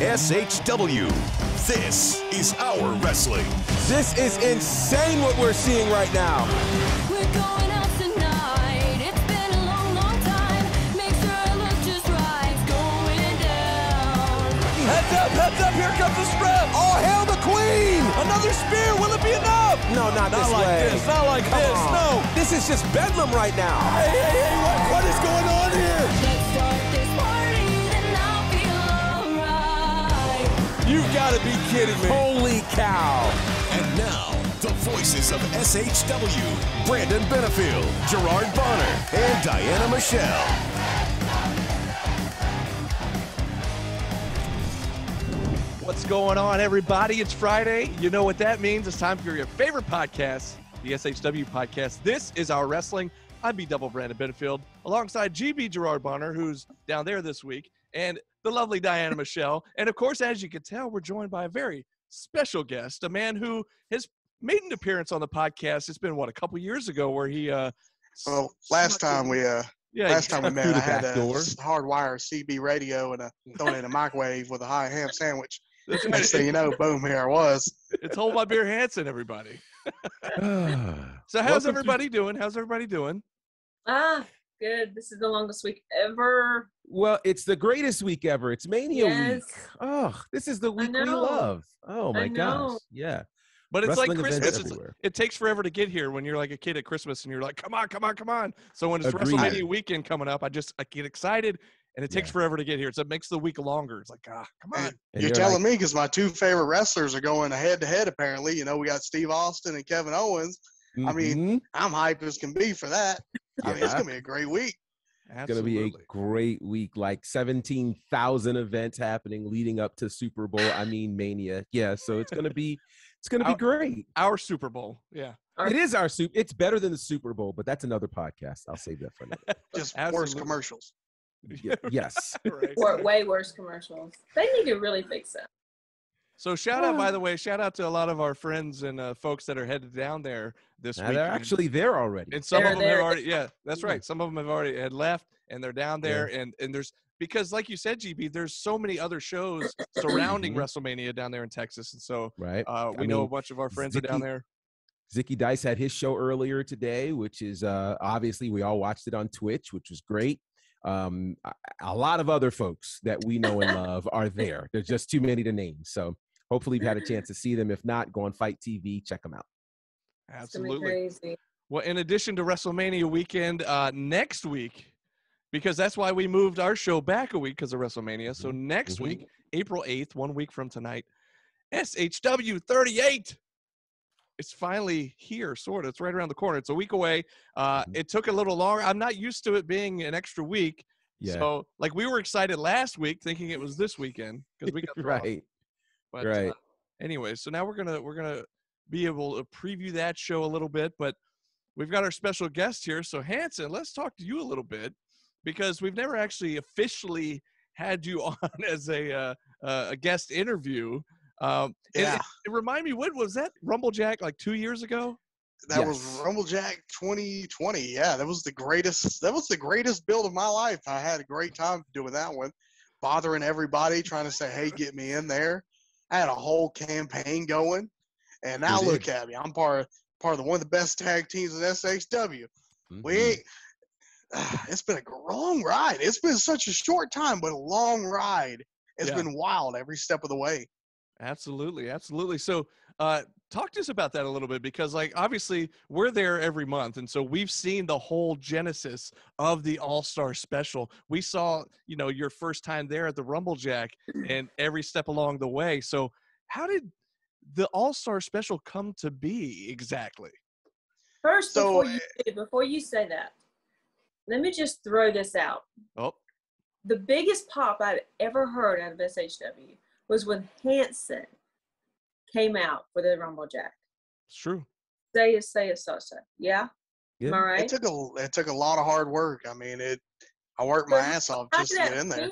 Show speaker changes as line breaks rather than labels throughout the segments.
SHW. This is our wrestling.
This is insane what we're seeing right now.
We're going out tonight. It's been a long, long time. Make sure it looks just right. It's going down.
Heads up, here comes the spread. All hail the queen. Another spear, will it be enough? No, not this
like
way.
this, not like this, no.
This is just bedlam right now.
Hey, what is going on here?
Let's start this party, then I'll feel alright.
You've got to be kidding me.
Holy cow.
And now, the voices of SHW, Brandon Benefield, Gerard Bonner, and Diana Michelle.
What's going on, everybody? It's Friday. You know what that means. It's time for your favorite podcast, the SHW podcast. This is Our Wrestling. I'm B-Double Brandon Benefield, alongside GB Gerard Bonner, who's down there this week, and the lovely Diana Michelle. And, of course, as you can tell, we're joined by a very special guest, a man who has made an appearance on the podcast. It's been, a couple years ago where he
last time we met, I had a
door.
hardwire CB radio and thrown it in a microwave with a high ham sandwich.
That's
Next thing you know, boom, here I was.
It's Hold My Beer Hansen, everybody. So how's everybody doing?
Good. This is the longest week ever.
Well, it's the greatest week ever. It's Mania
Yes.
week. Oh, this is the week we
know.
love. Oh, my
I know.
gosh. Yeah.
But it's
Wrestling
like
events
Christmas.
everywhere.
It takes forever to get here when you're like a kid at Christmas and you're like, come on. So when it's
Agreed.
WrestleMania weekend coming up, I get excited and it takes
Yeah.
forever to get here. So it makes the week longer. It's like, come on.
And
You're telling me because my two favorite wrestlers are going head-to-head, apparently. You know, we got Steve Austin and Kevin Owens. I mean, I'm hyped as can be for that. I mean, it's going to be a great week.
it's going to be a great week, like 17,000 events happening leading up to Super Bowl. I mean, Mania. Yeah, so it's going to be great.
Our Super Bowl. Yeah.
It is our Super. It's better than the Super Bowl, but that's another podcast. I'll save that for another.
Just
Absolutely.
worse commercials.
Yes.
Right.
Way worse commercials. They need to really fix that.
So shout out to a lot of our friends and folks that are headed down there this week.
They're actually there already.
And some of them
They're
have
there.
already, yeah, that's right. Some of them have already had left and they're down there. And there's, because like you said, GB, there's so many other shows surrounding WrestleMania down there in Texas. And so
Right.
we know a bunch of our friends are down there.
Zicky Dice had his show earlier today, which is obviously we all watched it on Twitch, which was great. A lot of other folks that we know and love are there. There's just too many to name. So hopefully you've had a chance to see them. If not, go on Fight TV, check them out.
Absolutely.
Crazy.
Well, in addition to WrestleMania weekend next week, because that's why we moved our show back a week because of WrestleMania. So next week, April 8th, 1 week from tonight, SHW38. It's finally here, sort of. It's right around the corner. It's a week away. It took a little longer. I'm not used to it being an extra week.
Yeah.
So, like, we were excited last week thinking it was this weekend because we got the Raw.
Right.
But,
Right.
Anyway, so now we're gonna be able to preview that show a little bit, but we've got our special guest here. So Hansen, let's talk to you a little bit because we've never actually officially had you on as a guest interview. It remind me, when was that? Rumblejack like 2 years ago?
That was Rumblejack 2020. Yeah, that was the greatest build of my life. I had a great time doing that one, bothering everybody, trying to say, hey, get me in there. I had a whole campaign going, and now look at me. I'm part of one of the best tag teams in SHW. It's been a long ride. It's been such a short time, but a long ride. It's been wild every step of the way.
Absolutely. So talk to us about that a little bit because, like, obviously we're there every month. And so we've seen the whole genesis of the All-Star Special. We saw, your first time there at the Rumblejack and every step along the way. So how did the All-Star Special come to be exactly?
First, before you say that, let me just throw this out.
Oh.
The biggest pop I've ever heard out of SHW was when Hansen came out for the Rumblejack.
It's true.
Say it, so. Yeah? Am I right?
It took a lot of hard work. I mean, I worked my ass off just to get in there.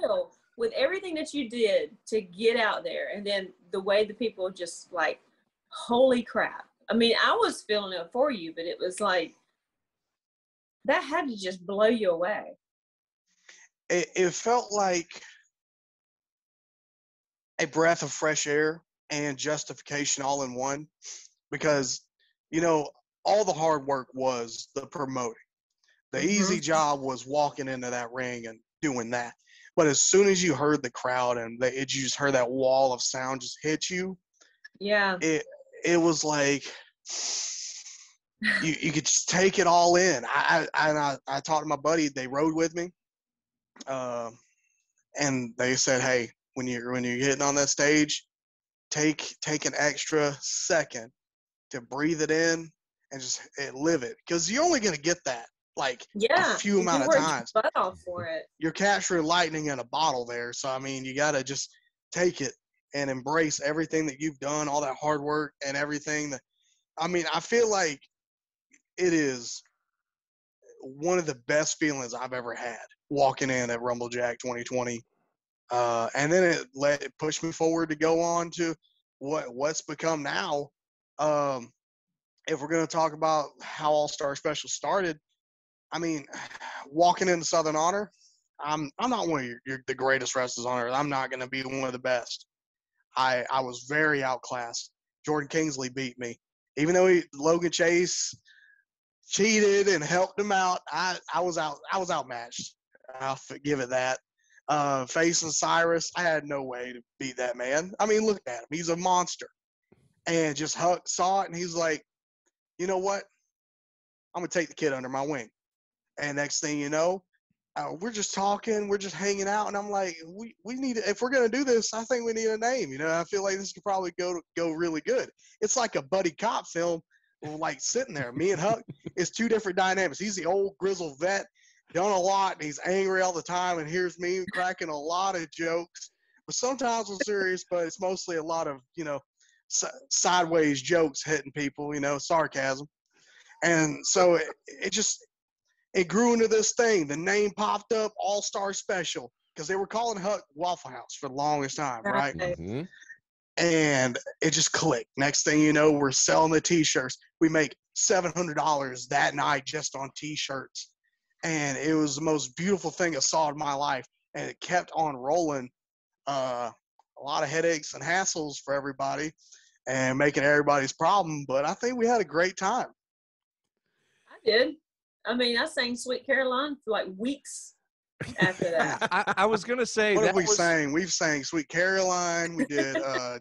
With everything that you did to get out there, and then the way the people just like, holy crap. I mean, I was feeling it for you, but it was like, that had to just blow you away.
It felt like a breath of fresh air and justification all in one, because, you know, all the hard work was the promoting. The easy job was walking into that ring and doing that. But as soon as you heard the crowd and you just heard that wall of sound just hit you,
Yeah.
it was like you could just take it all in. I talked to my buddy. They rode with me, and they said, "Hey, when you're hitting on that stage, take an extra second to breathe it in and just live it, because you're only gonna get that like
Yeah.
a few amount of
worked your
times.
butt off for it.
You're capturing lightning in a bottle there. So, I mean, you got to just take it and embrace everything that you've done, all that hard work and everything. I mean, I feel like it is one of the best feelings I've ever had walking in at Rumble Jack 2020. And then it pushed me forward to go on to what's become now. If we're going to talk about how All-Star Special started, I mean, walking into Southern Honor, I'm not one of the greatest wrestlers on earth. I'm not going to be one of the best. I was very outclassed. Jordan Kingsley beat me. Even though Logan Chase cheated and helped him out, I was outmatched. I'll give it that. Facing Cyrus, I had no way to beat that man. I mean, look at him. He's a monster. And just Huck saw it, and he's like, you know what? I'm going to take the kid under my wing. And next thing you know, we're just talking, we're just hanging out, and I'm like, we need to, if we're gonna do this, I think we need a name. You know, I feel like this could probably go really good. It's like a buddy cop film, like sitting there. Me and Huck, it's two different dynamics. He's the old grizzled vet, done a lot, and he's angry all the time. And here's me cracking a lot of jokes, but sometimes I'm serious, but it's mostly a lot of, you know, sideways jokes hitting people, you know, sarcasm. And so it grew into this thing. The name popped up, All-Star Special, because they were calling Huck Waffle House for the longest time, right?
Mm-hmm.
And it just clicked. Next thing you know, we're selling the T-shirts. We make $700 that night just on T-shirts. And it was the most beautiful thing I saw in my life. And it kept on rolling. A lot of headaches and hassles for everybody and making everybody's problem. But I think we had a great time.
I did. I mean, I sang Sweet Caroline for like weeks after that.
I was gonna say,
What
that
have we
was,
sang? We've sang Sweet Caroline. We did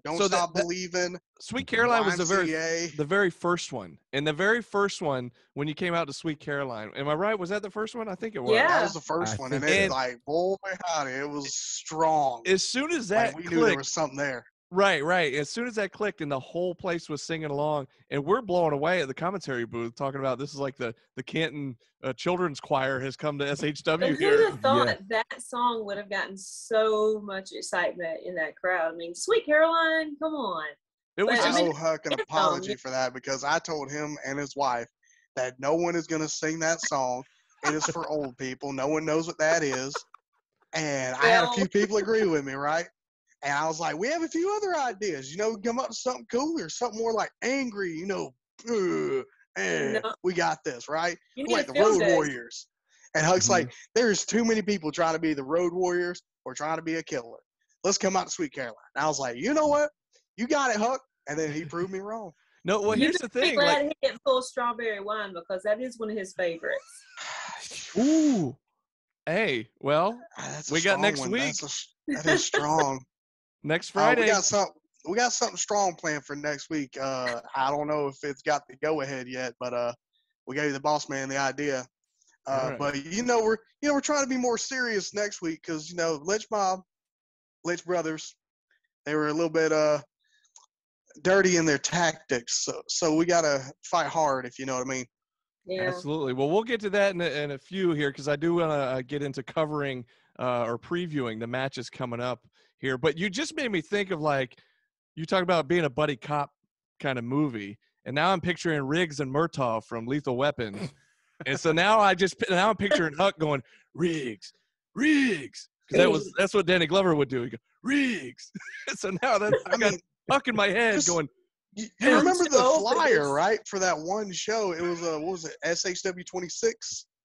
Don't
So
Stop
that-
Believing.
Sweet Caroline was the
YMCA.
very first one, and the very first one when you came out to Sweet Caroline. Am I right? Was that the first one? I think it was.
Yeah.
That was the first
I
one, and
think
it
so.
like, boy, howdy, it was strong.
As soon as that
Like, we knew there
clicked,
was something there.
right. As soon as that clicked, and the whole place was singing along, and we're blowing away at the commentary booth, talking about this is like the Canton Children's Choir has come to SHW
But who'd
here.
have thought that song would have gotten so much excitement in that crowd? I mean, Sweet Caroline, come on.
It was
But, I
just
I
mean,
owe Huck an
it's
apology
on.
for that, because I told him and his wife that no one is going to sing that song. It is for old people. No one knows what that is. And I had a
Well-
few people agree with me, right? And I was like, we have a few other ideas. You know, come up with something cooler, something more like angry, you know,
No.
we got this, right?
You
We're
need
like
to
the
feel
Road
good.
Warriors. And Huck's
Mhm.
like, there's too many people trying to be the Road Warriors or trying to be a killer. Let's come out to Sweet Caroline. And I was like, you know what? You got it, Huck. And then he proved me wrong.
no. Well,
You
here's the
better be
thing.
glad
Like,
he didn't pull strawberry wine, because that is one of his favorites.
ooh, hey, well,
That's a
we got
strong
next
one.
week.
That is strong.
next
We
Friday.
got something strong planned for next week. I don't know if it's got the go ahead yet, but we gave the boss man the idea.
All right.
But we're trying to be more serious next week, because Lynch Mob, Lynch Brothers, they were a little bit dirty in their tactics. So we gotta fight hard, if you know what I mean.
Yeah.
Absolutely. Well, we'll get to that in a few here, because I do want to get into covering or previewing the matches coming up here. But you just made me think of, like, you talk about being a buddy cop kind of movie, and now I'm picturing Riggs and Murtaugh from Lethal Weapon. And so now I'm picturing Huck going, Riggs, because that's what Danny Glover would do. He'd go, Riggs. So now I got Huck in my head
just-
going,
You
Yeah,
remember
I'm
the
so old for
flyer,
this.
right? For that one show, it was what was it, SHW38?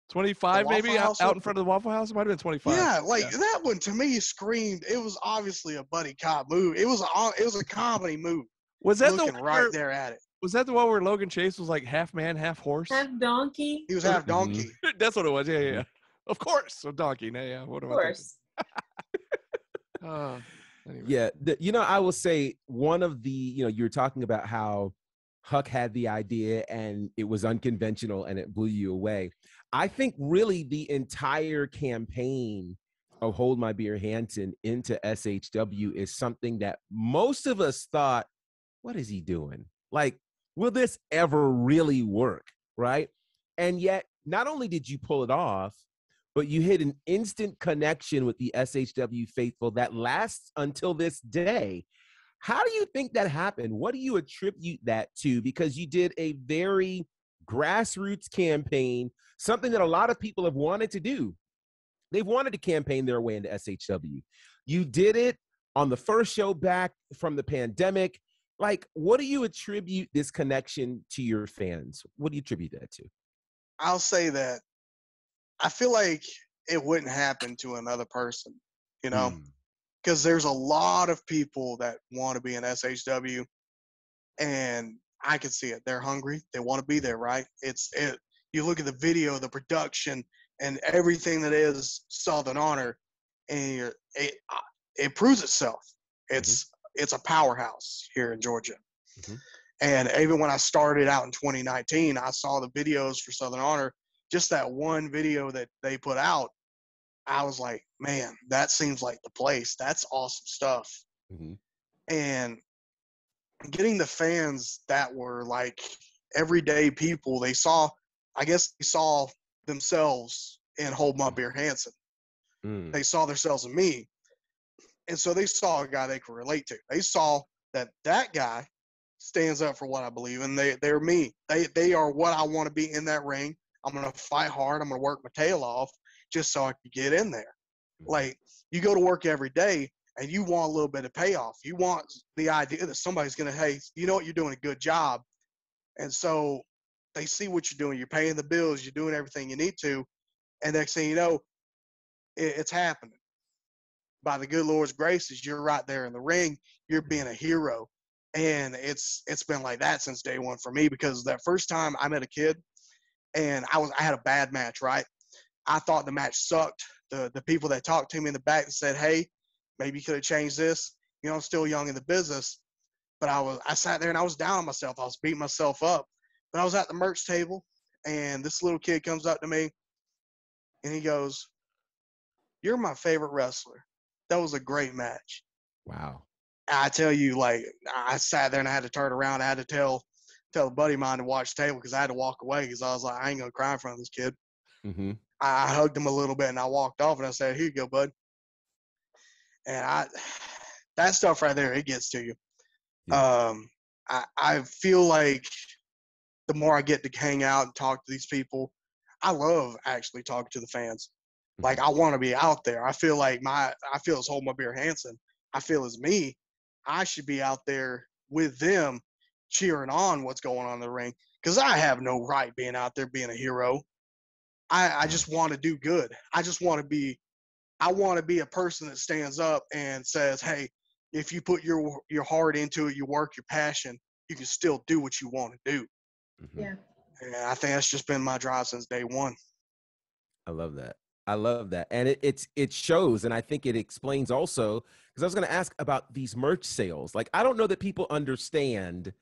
25
The
maybe
Waffle House
out
one?
in front of the Waffle House. It might have been 25.
Yeah, like that one to me screamed. It was obviously a buddy cop move. It was a comedy move.
Was that
Looking
the one
right
where,
there at it.
was that the one where Logan Chase was like half man, half horse?
Half donkey,
He was half donkey.
That's what it was. Yeah, yeah, yeah. Of course, a donkey. No, yeah. What
of
am I thinking?
course.
Anyway.
Yeah, I will say one of the, you were talking about how Huck had the idea and it was unconventional and it blew you away. I think really the entire campaign of Hold My Beer Hansen into SHW is something that most of us thought, what is he doing? Like, will this ever really work, right? And yet, not only did you pull it off, but you hit an instant connection with the SHW faithful that lasts until this day. How do you think that happened? What do you attribute that to? Because you did a very grassroots campaign, something that a lot of people have wanted to do. They've wanted to campaign their way into SHW. You did it on the first show back from the pandemic. Like, what do you attribute this connection to your fans? What do you attribute that to?
I'll say that I feel like it wouldn't happen to another person, because there's a lot of people that want to be in SHW, and I can see it. They're hungry. They want to be there, right? You look at the video, the production, and everything that is Southern Honor, and it proves itself. It's a powerhouse here in Georgia.
Mm-hmm.
And even when I started out in 2019, I saw the videos for Southern Honor. Just that one video that they put out, I was like, man, that seems like the place. That's awesome stuff.
Mm-hmm.
And getting the fans that were like everyday people, they saw themselves in Hold My Beer Hansen.
Mm.
They saw themselves in me. And so they saw a guy they could relate to. They saw that guy stands up for what I believe in. They're me. They are what I want to be in that ring. I'm going to fight hard. I'm going to work my tail off just so I can get in there. Like, you go to work every day and you want a little bit of payoff. You want the idea that somebody's going to, hey, you know what, you're doing a good job. And so they see what you're doing. You're paying the bills. You're doing everything you need to. And next thing you know, it's happening. By the good Lord's graces, you're right there in the ring. You're being a hero. And it's been like that since day one for me, because that first time I met a kid and I had a bad match, right? I thought the match sucked. The people that talked to me in the back said, hey, maybe you could have changed this. I'm still young in the business. But I sat there and I was down on myself. I was beating myself up. But I was at the merch table, and this little kid comes up to me, and he goes, you're my favorite wrestler. That was a great match.
Wow.
I tell you, like, I sat there and I had to turn around. I had to tell a buddy of mine to watch the table because I had to walk away because I was like, I ain't going to cry in front of this kid.
Mm-hmm.
I hugged him a little bit and I walked off and I said, here you go, bud. And that stuff right there, it gets to you.
Yeah.
I feel like the more I get to hang out and talk to these people, I love actually talking to the fans. Like, I want to be out there. I feel like I feel as Hold My Beer Hansen. I feel as me. I should be out there with them cheering on what's going on in the ring, because I have no right being out there being a hero. I just want to do good. I want to be a person that stands up and says, hey, if you put your heart into it, you work, your passion, you can still do what you want to do.
Mm-hmm.
Yeah.
And I think that's just been my drive since day one.
I love that. And it shows. And I think it explains also, because I was going to ask about these merch sales. Like, I don't know that people understand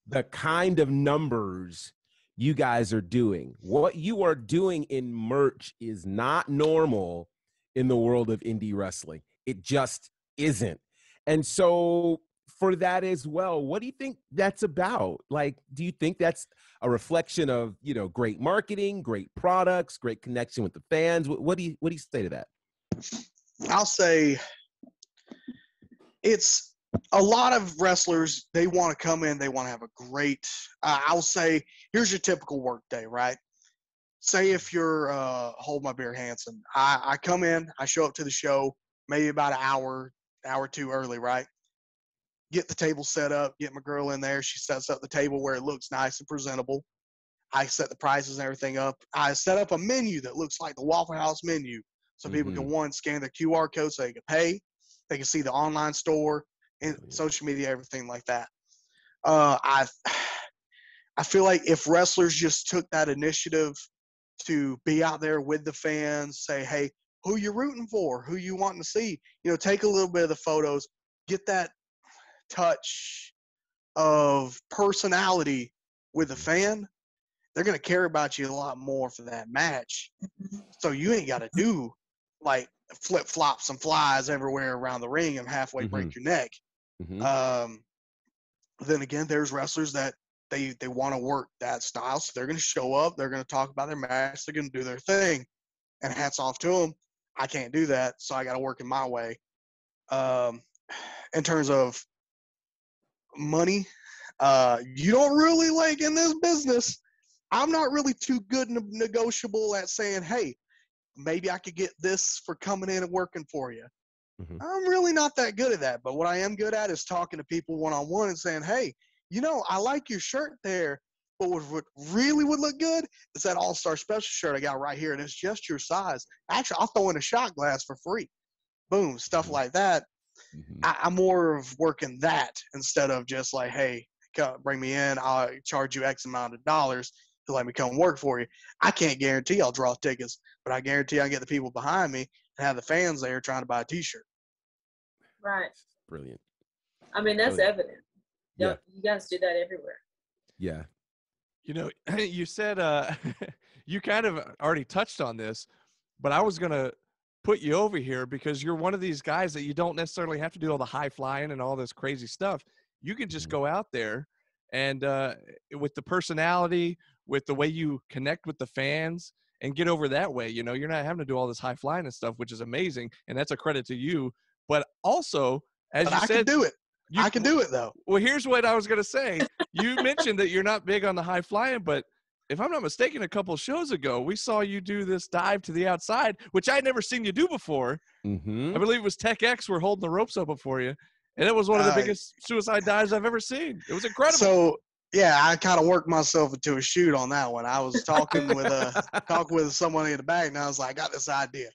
the kind of numbers you guys are doing. What you are doing in merch is not normal in the world of indie wrestling. It just isn't. And so for that as well, what do you think that's about? Like, do you think that's a reflection of, great marketing, great products, great connection with the fans? What do you say to that?
I'll say it's a lot of wrestlers. They want to come in. They want to have a great, I'll say, here's your typical work day, right? Say if you're Hold My Beer Hansen. I come in, I show up to the show, maybe about an hour or two early, right? Get the table set up, get my girl in there. She sets up the table where it looks nice and presentable. I set the prices and everything up. I set up a menu that looks like the Waffle House menu, so people can one scan the QR code so they can pay. They can see the online store and social media, everything like that. I feel like if wrestlers just took that initiative to be out there with the fans, say, hey, who you rooting for, who you wanting to see, take a little bit of the photos, get that touch of personality with the fan, they're going to care about you a lot more for that match. So you ain't got to do like flip-flops and flies everywhere around the ring and halfway break your neck. Then again, there's wrestlers that they want to work that style, so they're going to show up, they're going to talk about their match, they're going to do their thing, and hats off to them. I can't do that, so I got to work in my way. In terms of money, you don't really, like, in this business, I'm not really too good and negotiable at saying, hey, maybe I could get this for coming in and working for you. I'm really not that good at that. But what I am good at is talking to people one-on-one and saying, hey, I like your shirt there, but what really would look good is that All-Star Special shirt I got right here, and it's just your size. Actually, I'll throw in a shot glass for free. Boom, stuff like that. I'm more of working that instead of just like, hey, bring me in, I'll charge you X amount of dollars to let me come work for you. I can't guarantee I'll draw tickets, but I guarantee I get the people behind me and have the fans there trying to buy a T-shirt.
Right.
Brilliant.
I mean, that's evident.
Yeah.
You guys do that everywhere.
Yeah.
You said you kind of already touched on this, but I was going to put you over here because you're one of these guys that you don't necessarily have to do all the high flying and all this crazy stuff. You can just go out there and with the personality, with the way you connect with the fans and get over that way. You're not having to do all this high flying and stuff, which is amazing. And that's a credit to you. But also, as you said,
I can do it. I can do it, though.
Well, here's what I was going to say. You mentioned that you're not big on the high flying, but if I'm not mistaken, a couple shows ago, we saw you do this dive to the outside, which I'd never seen you do before. I believe it was Tech X were holding the ropes up for you. And it was one of the biggest suicide dives I've ever seen. It was incredible.
So, yeah, I kind of worked myself into a shoot on that one. I was talking with someone in the back, and I was like, I got this idea.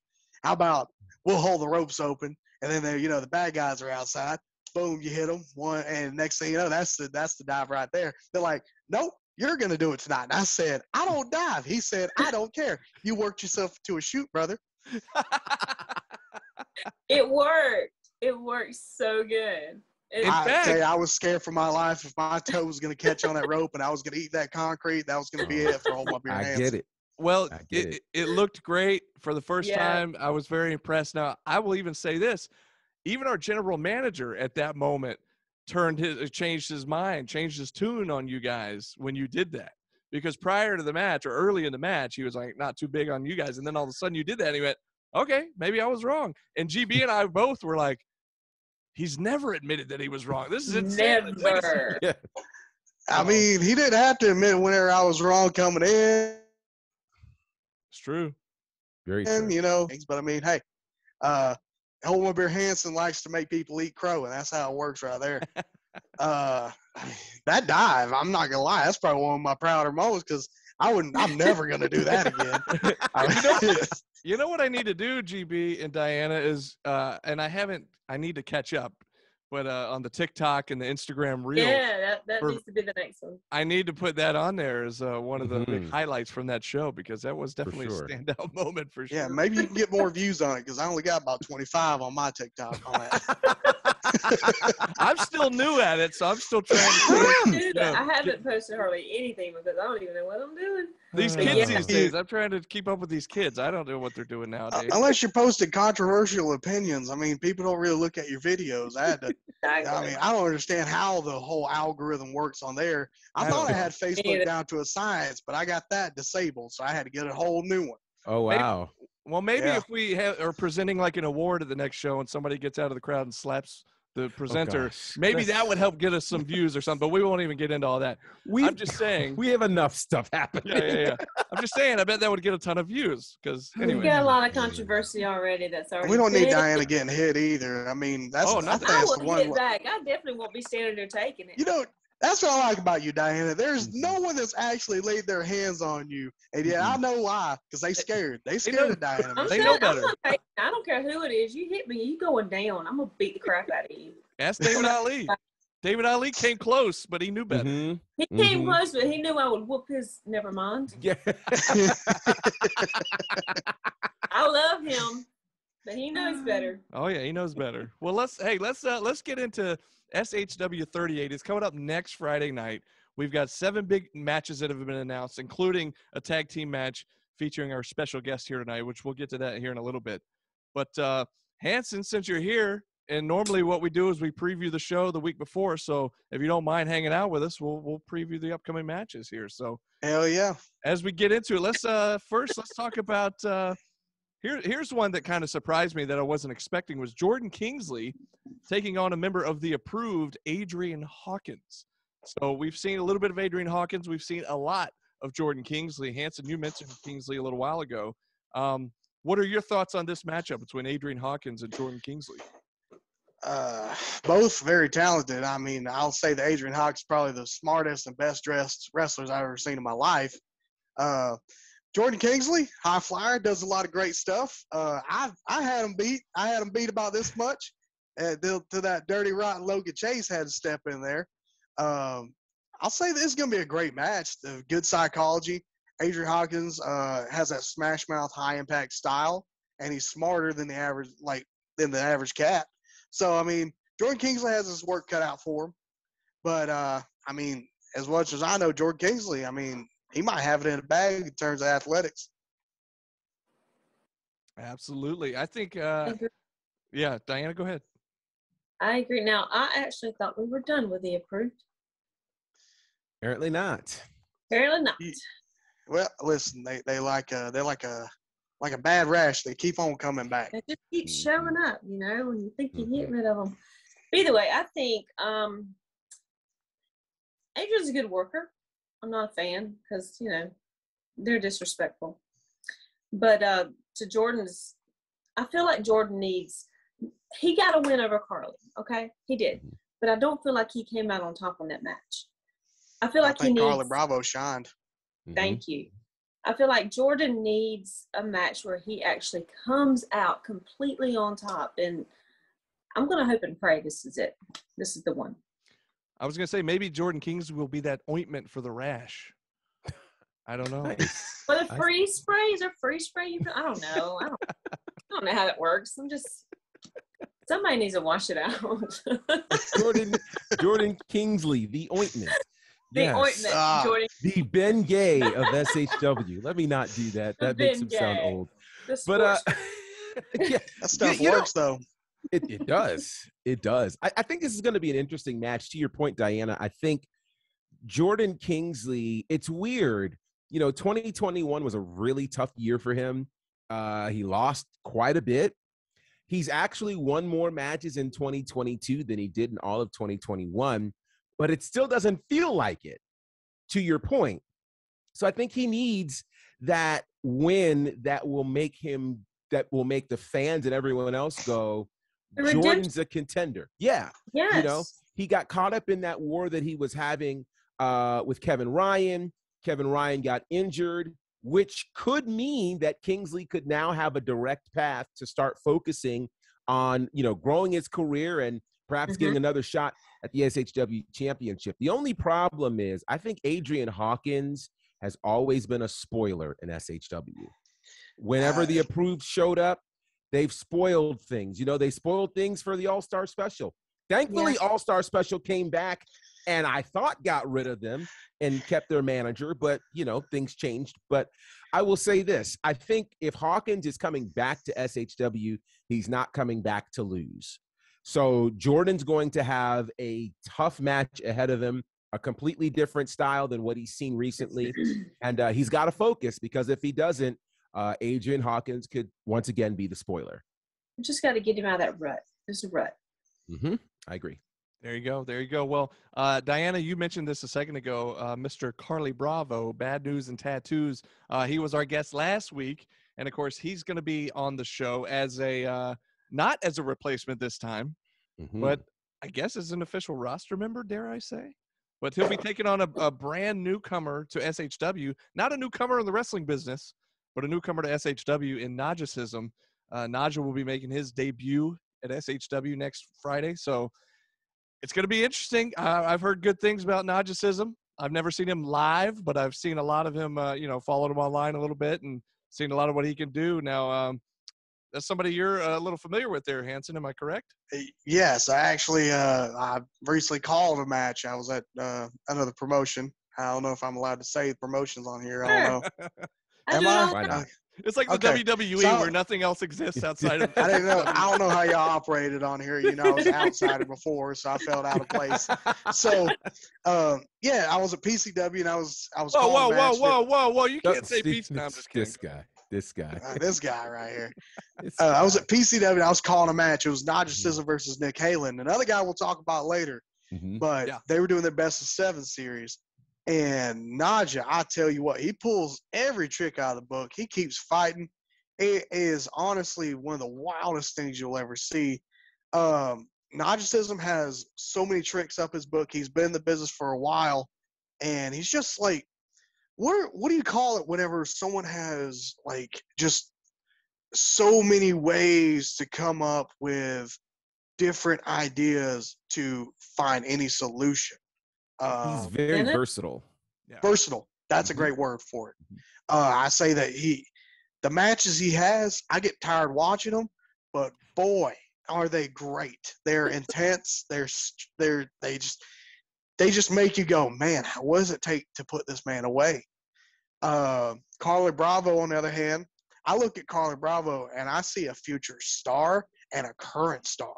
How about we'll hold the ropes open, and then the bad guys are outside. Boom, you hit them one, and next thing you know, that's the dive right there. They're like, nope, you're gonna do it tonight. And I said, I don't dive. He said, I don't care. You worked yourself to a shoot, brother.
It worked. It worked so good.
I was scared for my life. If my toe was gonna catch on that rope and I was gonna eat that concrete, that was gonna be it for holding up your hands.
I get it.
Well, it looked great for the first time. I was very impressed. Now, I will even say this. Even our general manager at that moment changed his mind, changed his tune on you guys when you did that. Because prior to the match or early in the match, he was like, not too big on you guys. And then all of a sudden you did that and he went, okay, maybe I was wrong. And GB and I both were like, he's never admitted that he was wrong. This is insane.
Never.
I mean, he didn't have to admit whenever I was wrong coming in.
It's true.
Very true.
But I mean, hey, Holding Beer Hansen likes to make people eat crow, and that's how it works right there. That dive, I'm not gonna lie, that's probably one of my prouder moments because I'm never gonna do that again.
You know what I need to do, GB and Diana, is and I need to catch up, but on the TikTok and the Instagram reel.
Yeah, that needs to be the next one.
I need to put that on there as one of the big highlights from that show because that was definitely a standout moment for sure.
Yeah, maybe you can get more views on it because I only got about 25 on my TikTok on that.
I'm still new at it, so I'm still trying to.
I haven't posted hardly anything because I don't even know what I'm doing.
These kids these days, I'm trying to keep up with these kids. I don't know what they're doing nowadays.
Unless you're posting controversial opinions. I mean, people don't really look at your videos. I don't understand how the whole algorithm works on there. I thought I had Facebook down to a science, but I got that disabled, so I had to get a whole new one.
Oh, wow.
Maybe if we are presenting like an award at the next show and somebody gets out of the crowd and slaps the presenter, maybe that would help get us some views or something, but we won't even get into all that. I'm just saying.
We have enough stuff happening.
Yeah. I'm just saying, I bet that would get a ton of views because anyway.
We got a lot of controversy already.
We don't need Diana getting hit either. I mean, that's
I wouldn't hit back. I definitely won't be standing there taking it.
That's what I like about you, Diana. There's
Mhm.
no one that's actually laid their hands on you. And yeah, I know why. Because they scared. They scared
know-
of Diana.
I'm
They
Michelle.
know better.
I don't care who it is. You hit me, you going down. I'm gonna beat the crap out of you.
Ask David Ali. David Ali came close, but he knew better.
Mhm.
He came
Mhm.
close, but he knew I would whoop his. Never mind.
Yeah.
I love him, but he knows better.
Oh yeah, he knows better. Well, let's get into SHW38. It's coming up next Friday night. We've got 7 big matches that have been announced, including a tag team match featuring our special guest here tonight, which we'll get to that here in a little bit. But Hanson, since you're here, and normally what we do is we preview the show the week before. So if you don't mind hanging out with us, we'll preview the upcoming matches here. So
Hell yeah.
as we get into it, let's talk about here's one that kind of surprised me that I wasn't expecting was Jordan Kingsley taking on a member of the approved Adrian Hawkins. So we've seen a little bit of Adrian Hawkins. We've seen a lot of Jordan Kingsley. Hanson, you mentioned Kingsley a little while ago. What are your thoughts on this matchup between Adrian Hawkins and Jordan Kingsley?
Both very talented. I mean, I'll say that Adrian Hawkins is probably the smartest and best dressed wrestlers I've ever seen in my life. Jordan Kingsley, high flyer, does a lot of great stuff. I had him beat. I had him beat about this much. To that dirty rotten Logan Chase had to step in there. I'll say this is going to be a great match. Good psychology. Adrian Hawkins has that smash mouth, high impact style, and he's smarter than the average cat. So I mean, Jordan Kingsley has his work cut out for him. But I mean, as much as I know Jordan Kingsley, I mean, he might have it in a bag in terms of athletics.
Absolutely. I think,
I agree.
yeah, Diana, go ahead.
I agree. Now, I actually thought we were done with the approved.
Apparently not.
Apparently not.
Well, listen, they're like a bad rash. They keep on coming back.
They just keep showing up, you know, when you think you get rid of them. Either way, I think Adrian's a good worker. I'm not a fan because, you know, they're disrespectful. But to Jordan's, I feel like Jordan he got a win over Carly, okay? He did. But I don't feel like he came out on top on that match. I feel like
I think Carly Bravo shined.
Thank you. I feel like Jordan needs a match where he actually comes out completely on top. And I'm going to hope and pray this is it. This is the one.
I was going to say maybe Jordan Kingsley will be that ointment for the rash. I don't know.
Nice.
Well, the free spray, is there free spray? I don't know. I don't know how that works. Somebody needs to wash it out.
Jordan Kingsley, the ointment.
The
Yes.
ointment, Jordan.
The Ben Gay of SHW. Let me not do that. That makes him sound
Ben Gay.
old.
The
But
sports
yeah,
That stuff
you know,
works, though.
it does. It does. I think this is going to be an interesting match. To your point, Diana, I think Jordan Kingsley, it's weird. You know, 2021 was a really tough year for him. He lost quite a bit. He's actually won more matches in 2022 than he did in all of 2021, but it still doesn't feel like it, to your point. So I think he needs that win that will make the fans and everyone else go, Jordan's a contender. Yeah.
Yes.
You know, he got caught up in that war that he was having with Kevin Ryan. Kevin Ryan got injured, which could mean that Kingsley could now have a direct path to start focusing on, you know, growing his career and perhaps getting another shot at the SHW championship. The only problem is I think Adrian Hawkins has always been a spoiler in SHW. Whenever the approved showed up, they've spoiled things. You know, they spoiled things for the All-Star Special. Thankfully, All-Star Special came back and I thought got rid of them and kept their manager, but, you know, things changed. But I will say this. I think if Hawkins is coming back to SHW, he's not coming back to lose. So Jordan's going to have a tough match ahead of him, a completely different style than what he's seen recently. And he's got to focus because if he doesn't, Adrian Hawkins could once again be the spoiler.
We just got to get him out of that rut. There's a rut.
I agree.
There you go. There you go. Well, Diana, you mentioned this a second ago. Mr. Carly Bravo, Bad News and Tattoos. He was our guest last week. And, of course, he's going to be on the show as not as a replacement this time, but I guess as an official roster member, dare I say. but he'll be taking on a brand newcomer to SHW, not a newcomer in the wrestling business, but a newcomer to SHW in Nagism. Nadja will be making his debut at SHW next Friday, so it's going to be interesting. I've heard good things about Nagism. I've never seen him live, but I've seen a lot of him, followed him online a little bit and seen a lot of what he can do. Now, that's somebody you're a little familiar with there, Hanson. Am I correct?
Yes, I actually I recently called a match. I was at another promotion. I don't know if I'm allowed to say promotions on here. I don't know.
I
Am
do it
I?
all the
Why
time.
not?
It's like the
Okay.
WWE
So-
where nothing else exists outside of.
I didn't know. I don't know how y'all operated on here. You know, I was an outsider before, so I felt out of place. So, yeah, I was at PCW and I was
Whoa,
calling a match.
whoa! You can't say
This-
pizza. No, I'm just kidding.
This guy.
This guy right here.
This
I was
guy.
at PCW and I was calling a match. It was Nagism versus Nick Halen. Another guy we'll talk about later.
Mhm.
But
Yeah.
they were doing their best of 7 series. And Nadja, I tell you what, he pulls every trick out of the book. He keeps fighting. It is honestly one of the wildest things you'll ever see. Nagism has so many tricks up his book. He's been in the business for a while. And he's just like, what do you call it whenever someone has like just so many ways to come up with different ideas to find any solution?
He's very
Bennett?
versatile.
Versatile. That's a
Mhm.
great word for it. I say that the matches he has, I get tired watching them, but boy, are they great. They're intense. They just make you go, man, what does it take to put this man away? Carly Bravo, on the other hand, I look at Carly Bravo and I see a future star and a current star.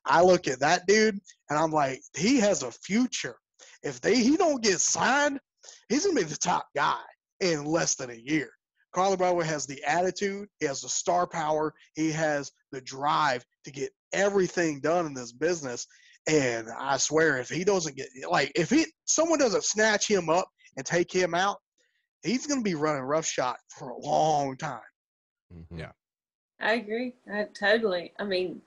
I look at that dude and I'm like, he has a future. If he don't get signed, he's gonna be the top guy in less than a year. Carly Bravo has the attitude, he has the star power, he has the drive to get everything done in this business. And I swear, if he doesn't get someone doesn't snatch him up and take him out, he's gonna be running roughshod for a long time.
Mhm.
Yeah.
I agree. I totally. I mean,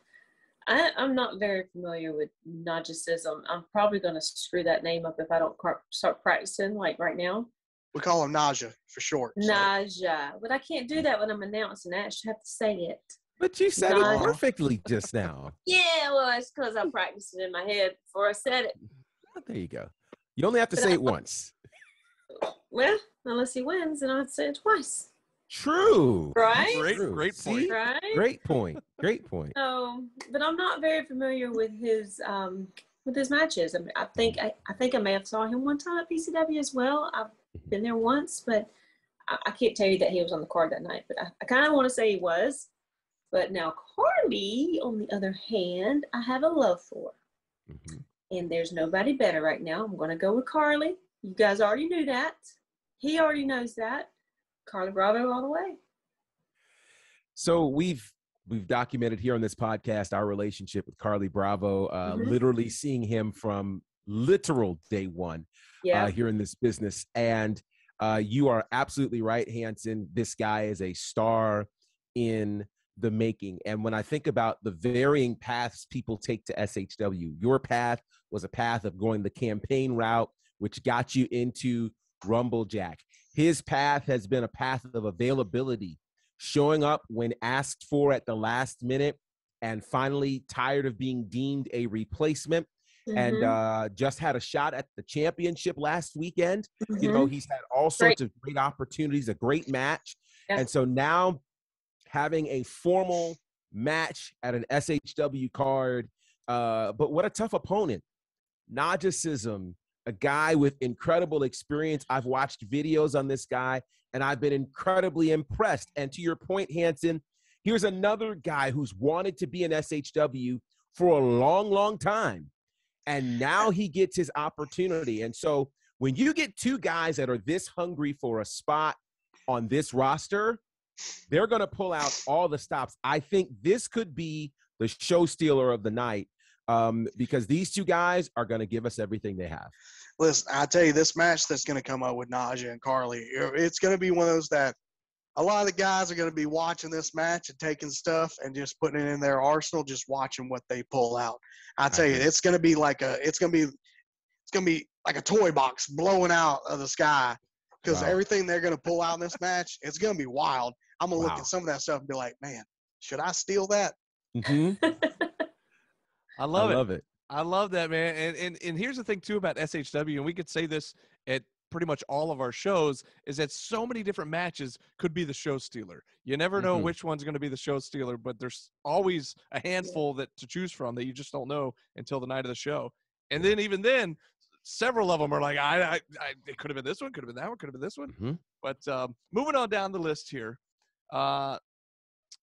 I'm not very familiar with Nagism. I'm probably going to screw that name up if I don't start practicing like right now.
We call him Nadja for short. so.
Nadja. But I can't do that when I'm announcing. I actually have to say it.
But you said
Nah.
it perfectly just now.
Yeah, well, it's because I practiced it in my head before I said it.
There you go. You only have to
But
say
I-
it once.
Well, unless he wins, then I have to say it twice.
True.
Right?
Great
True.
point.
See?
Right?
Great point. Great point.
So, but I'm not very familiar with his matches. I mean, I think I may have saw him one time at PCW as well. I've been there once, but I can't tell you that he was on the card that night. But I kind of want to say he was. But now Carly, on the other hand, I have a love for,
Mhm.
and there's nobody better right now. I'm going to go with Carly. You guys already knew that. He already knows that. Carly Bravo all the way.
So we've documented here on this podcast our relationship with Carly Bravo,
Mhm.
literally seeing him from literal day one
Yeah.
here in this business. And you are absolutely right, Hanson. This guy is a star in the making. And when I think about the varying paths people take to SHW, your path was a path of going the campaign route, which got you into Rumblejack. His path has been a path of availability, showing up when asked for at the last minute, and finally tired of being deemed a replacement.
Mhm.
And just had a shot at the championship last weekend. You know,
Mhm.
he's had all sorts of great opportunities, a great match.
Yeah.
And so now having a formal match at an SHW card, but what a tough opponent. Nagism, a guy with incredible experience. I've watched videos on this guy, and I've been incredibly impressed. And to your point, Hanson, here's another guy who's wanted to be an SHW for a long, long time. And now he gets his opportunity. And so when you get two guys that are this hungry for a spot on this roster, they're going to pull out all the stops. I think this could be the show stealer of the night, because these two guys are going to give us everything they have.
Listen, I tell you, this match that's going to come up with Nadja and Carly, it's going to be one of those that a lot of the guys are going to be watching this match and taking stuff and just putting it in their arsenal, just watching what they pull out. I tell you,
agree.
it's going to be like a toy box blowing out of the sky because
Wow.
everything they're going to pull out in this match, it's going to be wild. I'm going to look
Wow.
at some of that stuff and be like, man, should I steal that?
Hmm.
I love it.
love it.
I love that, man. And here's the thing too about SHW, and we could say this at pretty much all of our shows, is that so many different matches could be the show stealer. You never know
Mhm.
which one's going to be the show stealer, but there's always a handful that to choose from that you just don't know until the night of the show. And then even then, several of them are like, it could have been this one, could have been that one, could have been this one.
Mhm.
But moving on down the list here,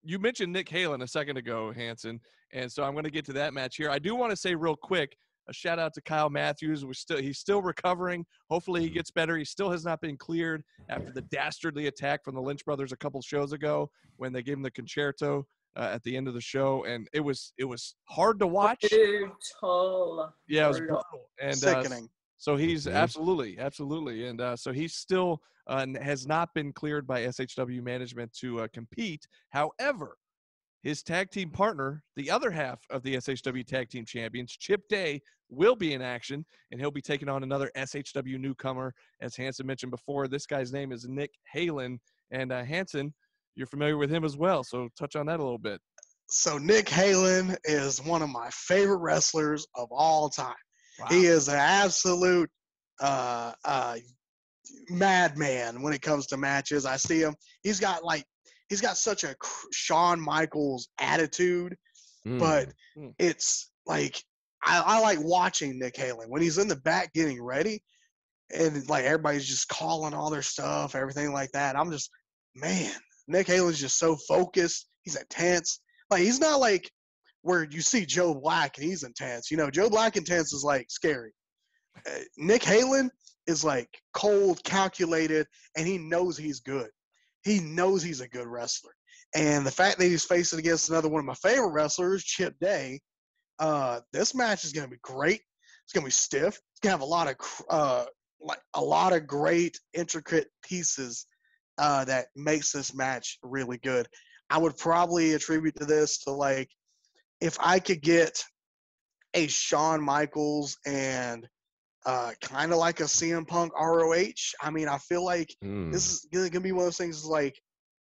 you mentioned Nick Halen a second ago, Hanson, and so I'm going to get to that match here. I do want to say real quick, a shout out to Kyle Matthews. He's still recovering. Hopefully he gets better. He still has not been cleared after the dastardly attack from the Lynch brothers a couple shows ago when they gave him the concerto at the end of the show, and it was hard to watch.
Brutal.
Yeah, it was
Brutal.
brutal and
Sickening.
so he's
Mhm.
absolutely, and so he's still has not been cleared by SHW management to compete. However, his tag team partner, the other half of the SHW Tag Team Champions, Chip Day, will be in action, and he'll be taking on another SHW newcomer, as Hanson mentioned before. This guy's name is Nick Halen, and Hanson, you're familiar with him as well, so touch on that a little bit.
So Nick Halen is one of my favorite wrestlers of all time.
Wow.
He is an absolute madman when it comes to matches. I see him. He's got such a Shawn Michaels attitude,
Mm.
but
Mm.
it's like I like watching Nick Halen when he's in the back getting ready, and like everybody's just calling all their stuff, everything like that. I'm just, man, Nick Halen's just so focused. He's intense. Like he's not like where you see Joe Black and he's intense. You know, Joe Black intense is like scary. Nick Halen is like cold, calculated, and he knows he's good. He knows he's a good wrestler. And the fact that he's facing against another one of my favorite wrestlers, Chip Day, this match is going to be great. It's going to be stiff. It's going to have a lot of great, intricate pieces that makes this match really good. I would probably attribute to this to like if I could get a Shawn Michaels and kind of like a CM Punk ROH. I mean, I feel like this is going to be one of those things like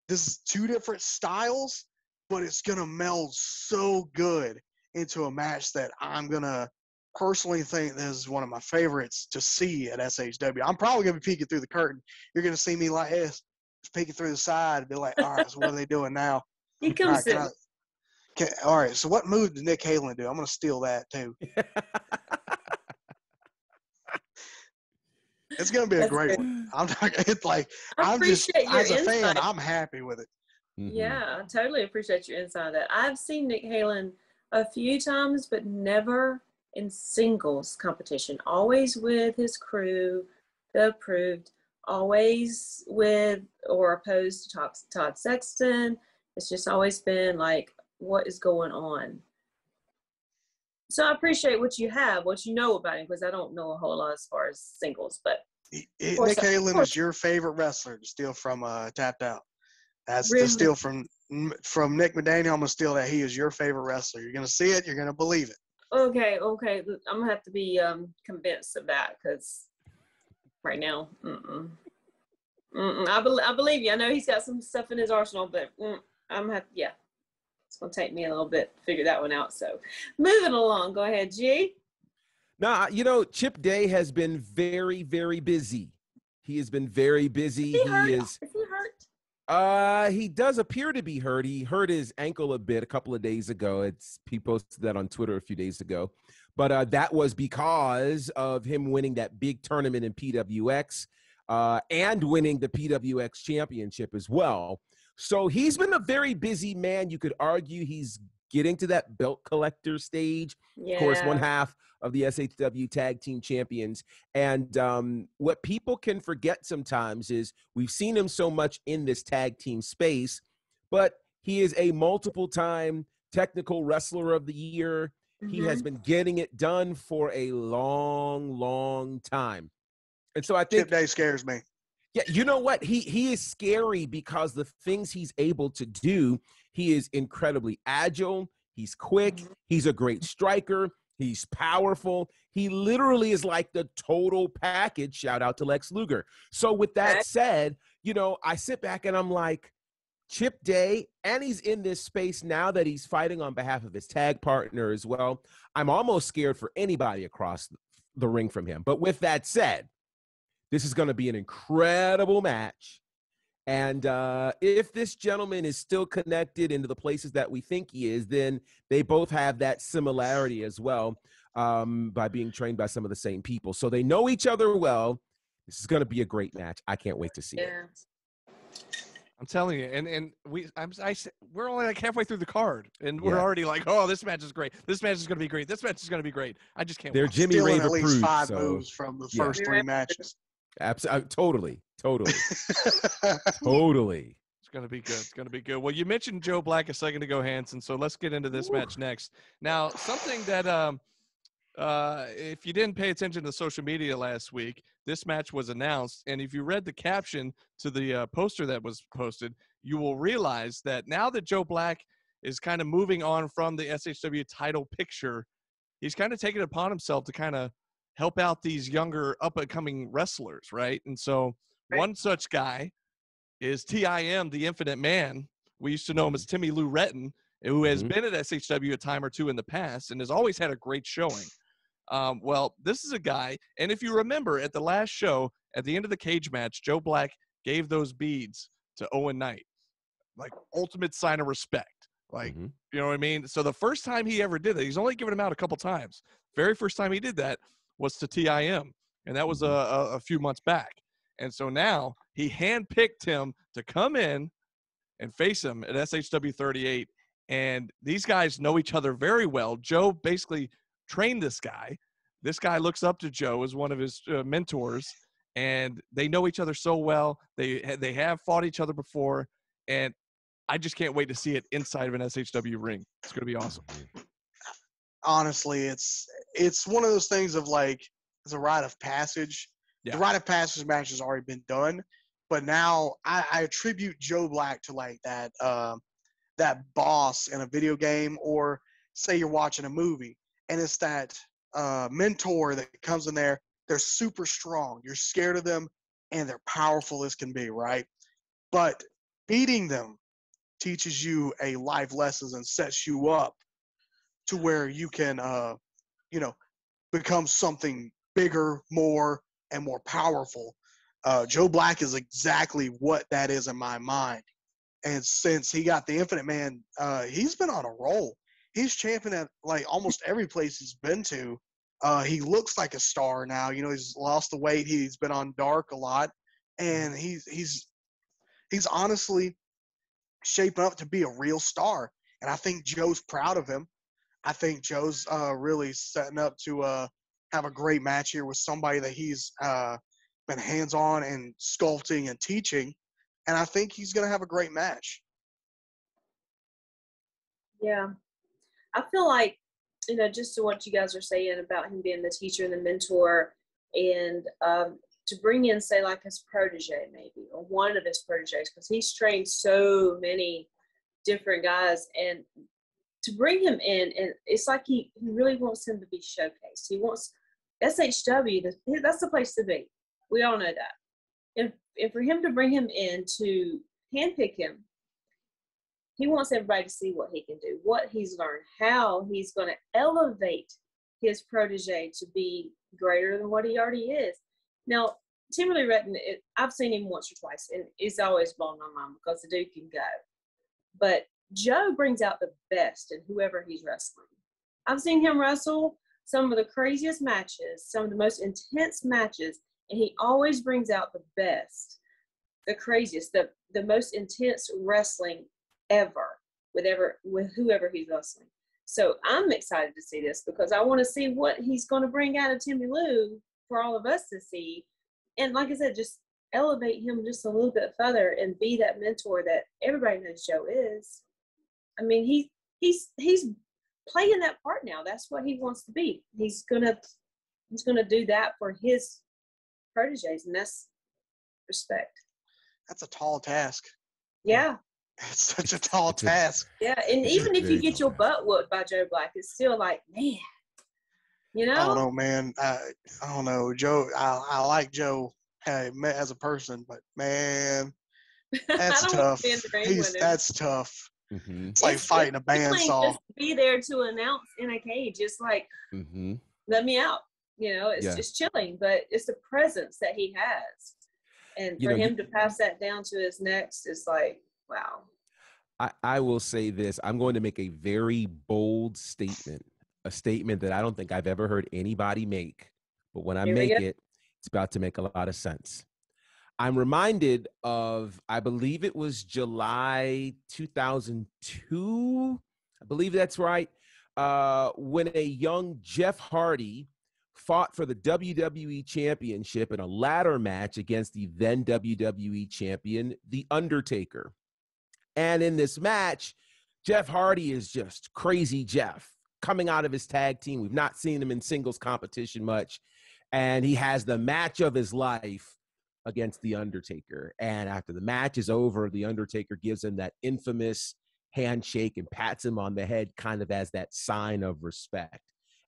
this is two different styles, but it's going to meld so good into a match that I'm going to personally think this is one of my favorites to see at SHW. I'm probably going to be peeking through the curtain. You're going to see me like this, just peeking through the side and be like, all right, so what are they doing now?
He
All
comes
right,
in.
all right, so what move did Nick Halen do? I'm going to steal that too. It's going to be a
That's
great
good.
one. I'm not. It's like
I
I'm just
appreciate your
as a fan,
insight.
I'm happy with it.
Mhm.
Yeah, I totally appreciate your insight on that. I've seen Nick Halen a few times, but never in singles competition. Always with his crew, the approved. Always with or opposed to Todd Sexton. It's just always been like, what is going on? So I appreciate what you have, what you know about him, because I don't know a whole lot as far as singles. But
Nick
course,
Halen
of
is your favorite wrestler to steal from Tapped Out. That's
Really?
to steal from Nick McDaniel. I'm gonna steal that. He is your favorite wrestler. You're gonna see it. You're gonna believe it.
okay, I'm gonna have to be convinced of that because right now, I believe you. I know he's got some stuff in his arsenal, but it's gonna take me a little bit to figure that one out. So moving along, go ahead, G.
Now, you know, Chip Day has been very, very busy. He has been very busy.
Is he hurt?
Is
he hurt?
he does appear to be hurt. He hurt his ankle a bit a couple of days ago. He posted that on Twitter a few days ago. But that was because of him winning that big tournament in PWX and winning the PWX championship as well. So he's been a very busy man. You could argue he's getting to that belt collector stage.
Yeah.
Of course, one half of the SHW Tag Team Champions. And what people can forget sometimes is we've seen him so much in this tag team space, but he is a multiple-time technical wrestler of the year. He has been getting it done for a long, long time. And so I think
Chip Day scares me.
yeah, you know what? He is scary because the things he's able to do, he is incredibly agile. He's quick. He's a great striker. He's powerful. He literally is like the total package. Shout out to Lex Luger. So with that said, you know, I sit back and I'm like, Chip Day, and he's in this space now that he's fighting on behalf of his tag partner as well. I'm almost scared for anybody across the ring from him. But with that said, this is going to be an incredible match. And if this gentleman is still connected into the places that we think he is, then they both have that similarity as well by being trained by some of the same people. So they know each other well. This is going to be a great match. I can't wait to see it.
I'm telling you, and we're only like halfway through the card, and we're already like, oh, this match is great. This match is going to be great. This match is going to be great. I just can't.
They're
wait.
Jimmy
Stealing
Rave
at least
approved,
5
so,
moves from the first 3 matches.
Absolutely, totally. Totally.
It's going to be good. It's going to be good. Well, you mentioned Joe Black a second ago, Hanson, so let's get into this match next. Now, something that if you didn't pay attention to social media last week, this match was announced, and if you read the caption to the poster that was posted, you will realize that now that Joe Black is kind of moving on from the SHW title picture, he's kind of taken it upon himself to kind of help out these younger up-and-coming wrestlers, right? And so one such guy is TIM, the Infinite Man. We used to know him as Timmy Lou Retton, who has been at SHW a time or two in the past and has always had a great showing. Well, this is a guy, and if you remember at the last show, at the end of the cage match, Joe Black gave those beads to Owen Knight, like ultimate sign of respect. Like, you know what I mean? So the first time he ever did that, he's only given them out a couple times. Very first time he did that was to TIM, and that was a few months back. And so now he handpicked him to come in and face him at SHW38, and these guys know each other very well. Joe basically trained this guy. This guy looks up to Joe as one of his mentors, and they know each other so well. They have fought each other before, and I just can't wait to see it inside of an SHW ring. It's going to be awesome.
Honestly, it's one of those things of like, it's a rite of passage.
Yeah.
The rite of passage match has already been done, but now I attribute Joe Black to like that boss in a video game, or say you're watching a movie, and it's that mentor that comes in there. They're super strong. You're scared of them, and they're powerful as can be, right? But beating them teaches you a life lessons and sets you up to where you can, become something bigger, more, and more powerful. Joe Black is exactly what that is in my mind. And since he got the Infinite Man, he's been on a roll. He's champion at like almost every place he's been to. He looks like a star now. You know, he's lost the weight. He's been on Dark a lot, and he's honestly shaping up to be a real star. And I think Joe's proud of him. I think Joe's really setting up to have a great match here with somebody that he's been hands-on and sculpting and teaching. And I think he's going to have a great match.
Yeah. I feel like, just to what you guys are saying about him being the teacher and the mentor, and to bring in, say, like his protege maybe, or one of his proteges, because he's trained so many different guys, and to bring him in, and it's like he really wants him to be showcased. He wants SHW, that's the place to be. We all know that. And for him to bring him in, to handpick him, he wants everybody to see what he can do, what he's learned, how he's going to elevate his protege to be greater than what he already is. Now, Timmy Lee Retton, I've seen him once or twice, and it's always blown my mind because the dude can go. But Joe brings out the best in whoever he's wrestling. I've seen him wrestle some of the craziest matches, some of the most intense matches, and he always brings out the best, the craziest, the most intense wrestling ever with whoever he's wrestling. So I'm excited to see this because I want to see what he's going to bring out of Timmy Lou for all of us to see. And like I said, just elevate him just a little bit further and be that mentor that everybody knows Joe is. I mean, he's playing that part now. That's what he wants to be. He's gonna do that for his proteges, and that's respect.
That's a tall task.
Yeah.
It's such a tall task.
Yeah, and even if you get your butt whooped by Joe Black, it's still like, man, You
I don't
know?
know, man. I don't know, Joe. I like Joe as a person, but man,
I
that's
don't want
tough.
to be in the ring with him.
That's tough.
Mm-hmm.
It's like fighting a
chilling
bandsaw.
just to be there to announce in a cage, just like
Mm-hmm.
let me out. You know, it's
Yeah.
just chilling, but it's the presence that he has, and
You
for
know,
him to pass that down to his next is like, wow.
I will say this. I'm going to make a very bold statement, a statement that I don't think I've ever heard anybody make. But when I
Here we
make
go.
it, it's about to make a lot of sense. I'm reminded of, I believe it was July 2002. I believe that's right. When a young Jeff Hardy fought for the WWE Championship in a ladder match against the then WWE Champion, The Undertaker. And in this match, Jeff Hardy is just crazy Jeff coming out of his tag team. We've not seen him in singles competition much. And he has the match of his life against The Undertaker. And after the match is over, The Undertaker gives him that infamous handshake and pats him on the head kind of as that sign of respect.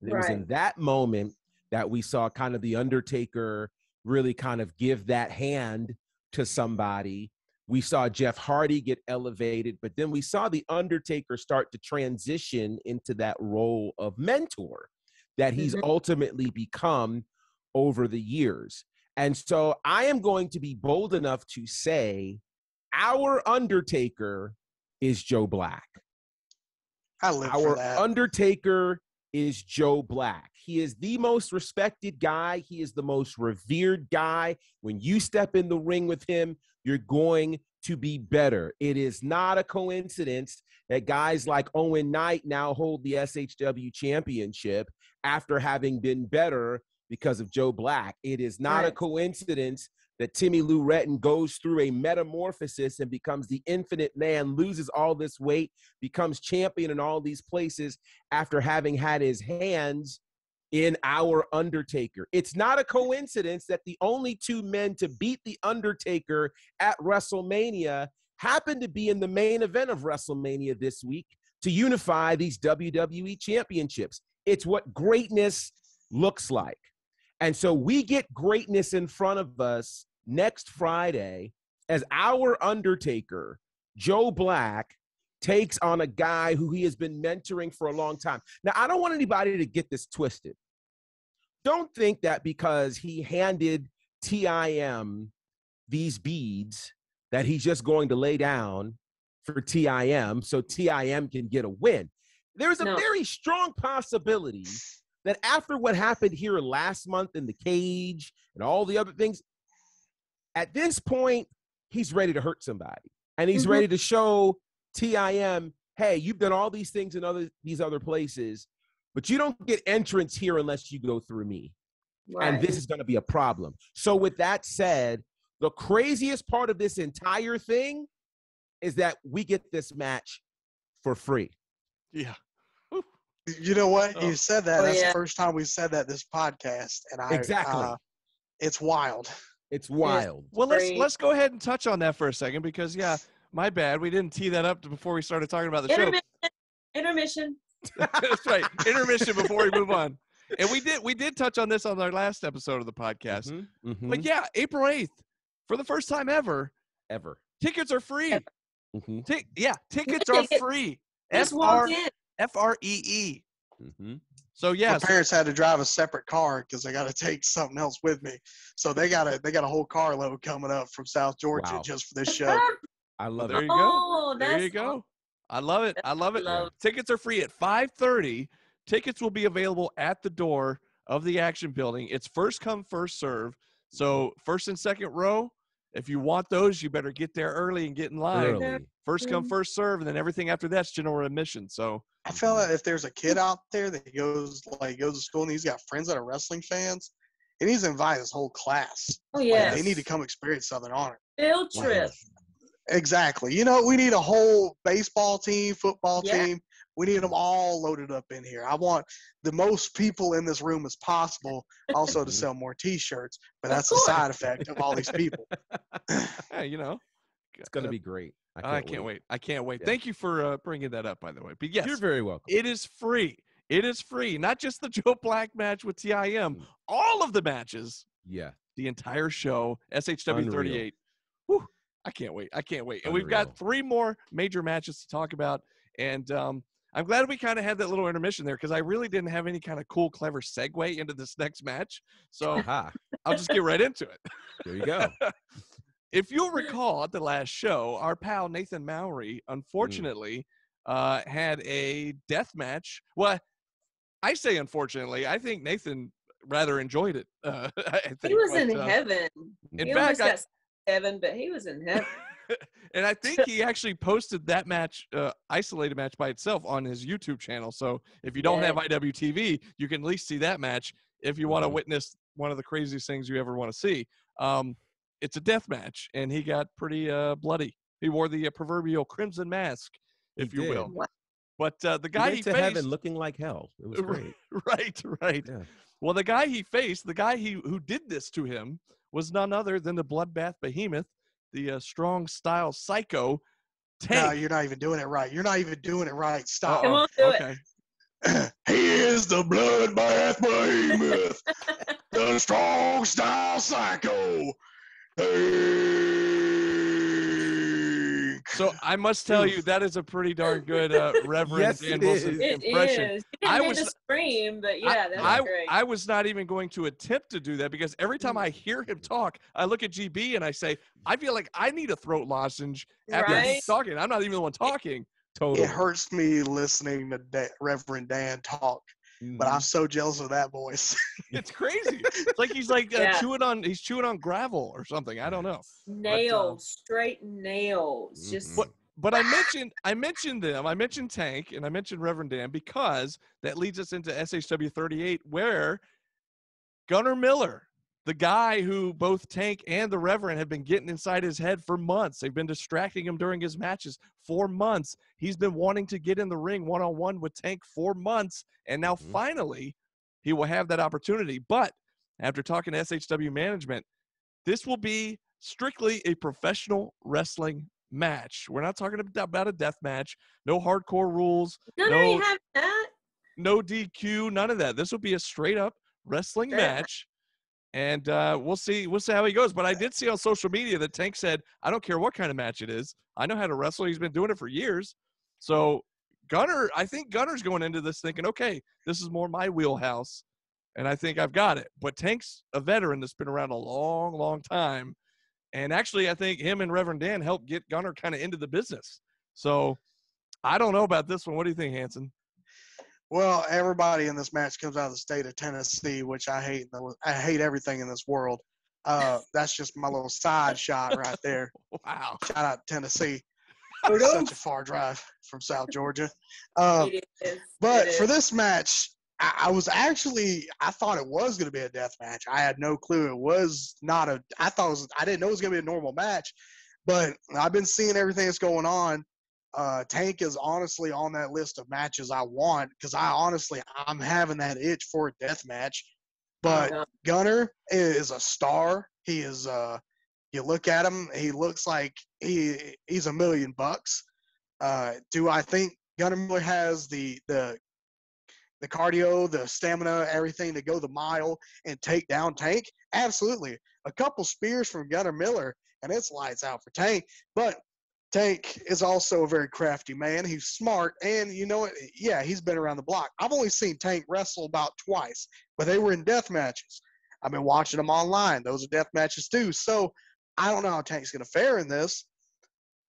And it was in
Right.
that moment that we saw kind of The Undertaker really kind of give that hand to somebody. We saw Jeff Hardy get elevated, but then we saw The Undertaker start to transition into that role of mentor that he's
Mhm.
ultimately become over the years. And so I am going to be bold enough to say our Undertaker is Joe Black.
I live for
Our
that.
Undertaker is Joe Black. He is the most respected guy. He is the most revered guy. When you step in the ring with him, you're going to be better. It is not a coincidence that guys like Owen Knight now hold the SHW championship after having been better because of Joe Black. It is not a
Right.
coincidence that Timmy Lou Retton goes through a metamorphosis and becomes the infinite man, loses all this weight, becomes champion in all these places after having had his hands in our Undertaker. It's not a coincidence that the only two men to beat the Undertaker at WrestleMania happen to be in the main event of WrestleMania this week to unify these WWE championships. It's what greatness looks like. And so we get greatness in front of us next Friday as our Undertaker, Joe Black, takes on a guy who he has been mentoring for a long time. Now, I don't want anybody to get this twisted. Don't think that because he handed TIM these beads that he's just going to lay down for TIM so TIM can get a win. There's a
No.
very strong possibility that after what happened here last month in the cage and all the other things, at this point, he's ready to hurt somebody. And he's
Mhm.
ready to show TIM, hey, you've done all these things in these other places, but you don't get entrance here unless you go through me.
Right.
And this is going to be a problem. So with that said, the craziest part of this entire thing is that we get this match for free.
Yeah.
You know what?
Oh.
You said that.
Oh,
That's
yeah.
the first time we said that this podcast, and
Exactly.
It's wild.
It's wild.
Well,
Great.
let's go ahead and touch on that for a second because yeah, my bad. We didn't tee that up before we started talking about the show.
Intermission.
That's right. Intermission before we move on. And we did touch on this on our last episode of the podcast.
Mhm, mhm.
But yeah, April 8th, for the first time ever,
Ever.
tickets are free.
Ever.
Mhm,
Tickets are
Ticket.
free.
Just walked in.
FREE.
mhm.
So yeah,
My parents had to drive a separate car because they got to take something else with me. So they got a whole carload coming up from South Georgia
Wow.
just for this show.
I love
there
it.
you go.
Oh,
There you
that's
go.
awesome.
I love it. I love it.
Love.
Tickets are free at 5:30. Tickets will be available at the door of the Action Building. It's first come, first serve. So first and second row, if you want those, you better get there early and get in line.
Early.
First come, first serve, and then everything after that's general admission. So
I feel like if there's a kid out there that goes to school and he's got friends that are wrestling fans, he needs to invite his whole class.
Oh,
Like,
yes.
they need to come experience Southern Honor.
Field trip.
Exactly. You know, we need a whole baseball team, football
Yeah.
team. We need them all loaded up in here. I want the most people in this room as possible also to sell more T-shirts, but
Of
that's a
course.
side effect of all these people.
yeah, you know,
It's going to be great.
I can't wait. I can't wait.
Yeah.
Thank you for bringing that up, by the way. But yes,
You're very welcome.
it is free. It is free. Not just the Joe Black match with TIM. All of the matches.
Yeah.
The entire show. SHW38. Whew, I can't wait. I can't wait. And we've
Unreal.
got 3 more major matches to talk about. And I'm glad we kind of had that little intermission there because I really didn't have any kind of cool, clever segue into this next match. So
Aha.
I'll just get right into it.
There you go.
If you'll recall at the last show, our pal Nathan Mowry, unfortunately, had a death match. Well, I say unfortunately. I think Nathan rather enjoyed it. I think,
He was in heaven.
In
He
fact,
almost got heaven, but he was in heaven.
and I think he actually posted that match, isolated match by itself on his YouTube channel. So if you don't have IWTV, you can at least see that match if you want to witness one of the craziest things you ever want to see. It's a death match, and he got pretty bloody. He wore the proverbial crimson mask, if you will.
Wow.
But the guy he
to
faced,
heaven looking like hell. It was great.
right.
Yeah.
Well, the guy he faced, the guy who did this to him, was none other than the bloodbath behemoth, the strong style psycho Tank.
No, you're not even doing it right. You're not even doing it right. Stop.
Come on, do
Okay.
He is the bloodbath behemoth, the strong style psycho. Tank.
So I must tell you, that is a pretty darn good Reverend
Yes,
Dan
it
Wilson
It
impression.
is. You
I
didn't
was-
get to scream, but yeah, that's great.
I was not even going to attempt to do that because every time I hear him talk, I look at GB and I say, I feel like I need a throat lozenge after
Right?
he's talking. I'm not even the one talking.
Totally.
It hurts me listening to Reverend Dan talk, but I'm so jealous of that voice.
It's crazy. It's like he's like
Yeah.
chewing on gravel or something. I don't know.
Nails, straight nails. Just
But I mentioned them. I mentioned Tank and I mentioned Reverend Dan because that leads us into SHW38, where Gunnar Miller, the guy who both Tank and the Reverend have been getting inside his head for months. They've been distracting him during his matches for months. He's been wanting to get in the ring one-on-one with Tank for months. And now finally he will have that opportunity. But after talking to SHW management, this will be strictly a professional wrestling match. We're not talking about a death match. No hardcore rules.
Gunnar, you have that?
No DQ. None of that. This will be a straight up wrestling match. And we'll see how he goes. But I did see on social media that Tank said, I don't care what kind of match it is. I know how to wrestle. He's been doing it for years. So Gunnar, I think Gunnar's going into this thinking, okay, this is more my wheelhouse. And I think I've got it. But Tank's a veteran that's been around a long, long time. And actually, I think him and Reverend Dan helped get Gunnar kind of into the business. So I don't know about this one. What do you think, Hanson?
Well, everybody in this match comes out of the state of Tennessee, which I hate. I hate everything in this world. That's just my little side shot right there.
Wow.
Shout out Tennessee. It's such a far drive from South Georgia.
It is.
But
It
for
is.
this match, I thought it was going to be a death match. I had no clue it was not I didn't know it was going to be a normal match, but I've been seeing everything that's going on. Tank is honestly on that list of matches I want because I'm having that itch for a death match. But Gunnar is a star. He is, you look at him, he looks like he's $1 million. Do I think Gunnar Miller has the cardio, the stamina, everything to go the mile and take down Tank? Absolutely. A couple spears from Gunnar Miller, and it's lights out for Tank. But Tank is also a very crafty man. He's smart, and you know what? Yeah, he's been around the block. I've only seen Tank wrestle about twice, but they were in death matches. I've been watching them online. Those are death matches too. So I don't know how Tank's going to fare in this,